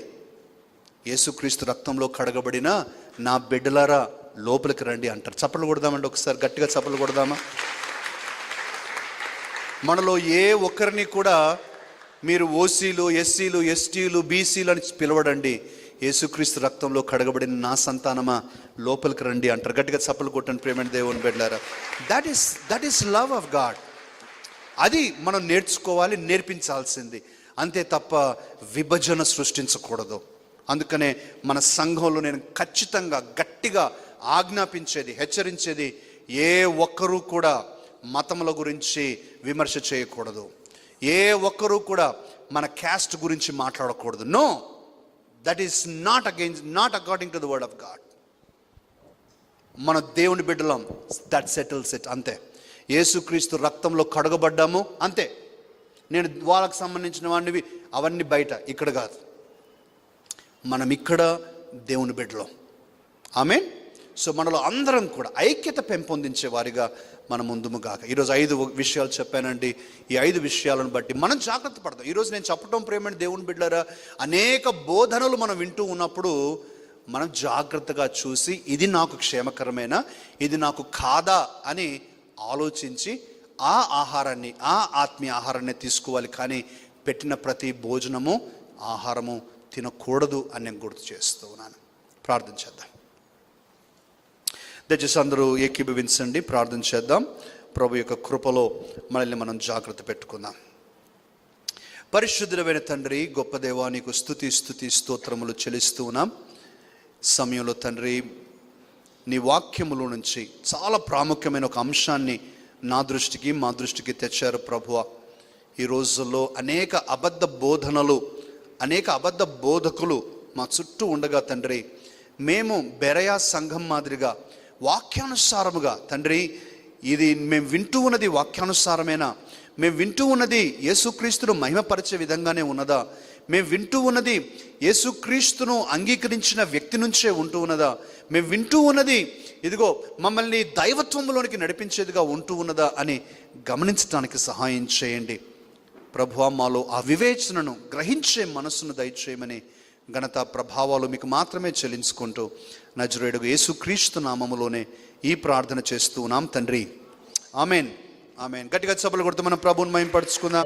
యేసుక్రీస్తు రక్తంలో కడగబడిన నా బిడ్డలారా లోపలికి రండి అంటారు. చప్పట్లు కొడదామండి, ఒకసారి గట్టిగా చప్పట్లు కొడదామా? మనలో ఏ ఒక్కరిని కూడా మీరు ఓసీలు, ఎస్సీలు, ఎస్టీలు, బీసీలు అని పిలవడండి. యేసుక్రీస్తు రక్తంలో కడగబడిన నా సంతానమా లోపలికి రండి అంటారు. గట్టిగా చప్పలు కొట్టండి ప్రేమైన దేవుని బిడ్డలారా. That is love of God. అది మనం నేర్చుకోవాలి, నేర్పించాల్సింది. అంతే తప్ప విభజన సృష్టించకూడదు. అందుకనే మన సంఘంలో నేను ఖచ్చితంగా గట్టిగా ఆజ్ఞాపించేది, హెచ్చరించేది, ఏ ఒక్కరూ కూడా మతముల గురించి విమర్శ చేయకూడదు. ఏ ఒక్కరూ కూడా మన క్యాస్ట్ గురించి మాట్లాడకూడదు. No, that is not according to the word of God. మన దేవుని బిడ్డలం, దట్ సెటిల్స్ ఇట్. అంతే. యేసుక్రీస్తు రక్తంలో కడగబడ్డాము, అంతే. నేను వాళ్ళకు సంబంధించిన వాడివి అవన్నీ బయట, ఇక్కడ కాదు. మనం ఇక్కడ దేవుని బిడ్డలం. ఆమేన్. సో మనలో అందరం కూడా ఐక్యత పెంపొందించే వారిగా మనం ముందుగాక. ఈరోజు 5 విషయాలు చెప్పానండి. ఈ 5 విషయాలను బట్టి మనం జాగ్రత్త పడదాం. ఈరోజు నేను చెప్పటం ప్రేమైన దేవుని బిడ్డలారా, అనేక బోధనలు మనం వింటూ ఉన్నప్పుడు మనం జాగ్రత్తగా చూసి ఇది నాకు క్షేమకరమేనా, ఇది నాకు కాదా అని ఆలోచించి ఆ ఆహారాన్ని, ఆ ఆత్మీయ ఆహారాన్ని తీసుకోవాలి. కానీ పెట్టిన ప్రతి భోజనము, ఆహారము తినకూడదు అని నేను గుర్తు చేస్తూ ఉన్నాను. ప్రార్థన చేద్దాం. దయచేసి అందరూ ఏకీభవించండి, ప్రార్థన చేద్దాం. ప్రభు యొక్క కృపలో మనల్ని మనం జాగ్రత్త పెట్టుకుందాం. పరిశుద్ధుడైన తండ్రి, గొప్ప దేవా, నీకు స్తుతి స్తోత్రములు చెల్లిస్తూ ఉన్నాం. సమయంలో తండ్రి, నీ వాక్యములో నుంచి చాలా ప్రాముఖ్యమైన ఒక అంశాన్ని నా దృష్టికి, మా దృష్టికి తెచ్చారు ప్రభువా. ఈ రోజుల్లో అనేక అబద్ధ బోధనలు, అనేక అబద్ధ బోధకులు మా చుట్టూ ఉండగా తండ్రి, మేము బెరయా సంఘం మాదిరిగా వాక్యానుసారముగా తండ్రి, ఇది మేము వింటూ ఉన్నది వాక్యానుసారమేనా? మేము వింటూ ఉన్నది యేసుక్రీస్తును మహిమపరిచే విధంగానే ఉన్నదా? మేము వింటూ ఉన్నది యేసుక్రీస్తును అంగీకరించిన వ్యక్తి నుంచే ఉంటూ ఉన్నదా? మేము వింటూ ఉన్నది ఇదిగో మమ్మల్ని దైవత్వంలోనికి నడిపించేదిగా ఉంటూ ఉన్నదా అని గమనించడానికి సహాయం చేయండి ప్రభువా. మాలో ఆ వివేచనను గ్రహించే మనస్సును దయచేయమని ఘనత ప్రభావాలు మీకు మాత్రమే చెల్లించుకుంటూ నజరేయుడు యేసుక్రీస్తు నామములోనే ఈ ప్రార్థన చేస్తూ ఉన్నాం తండ్రి. ఆమెన్. ఆమెన్. గట్టిగా చప్పట్లు కొడుతూ మనం ప్రభువుని మహిమపరుచుకుందాం.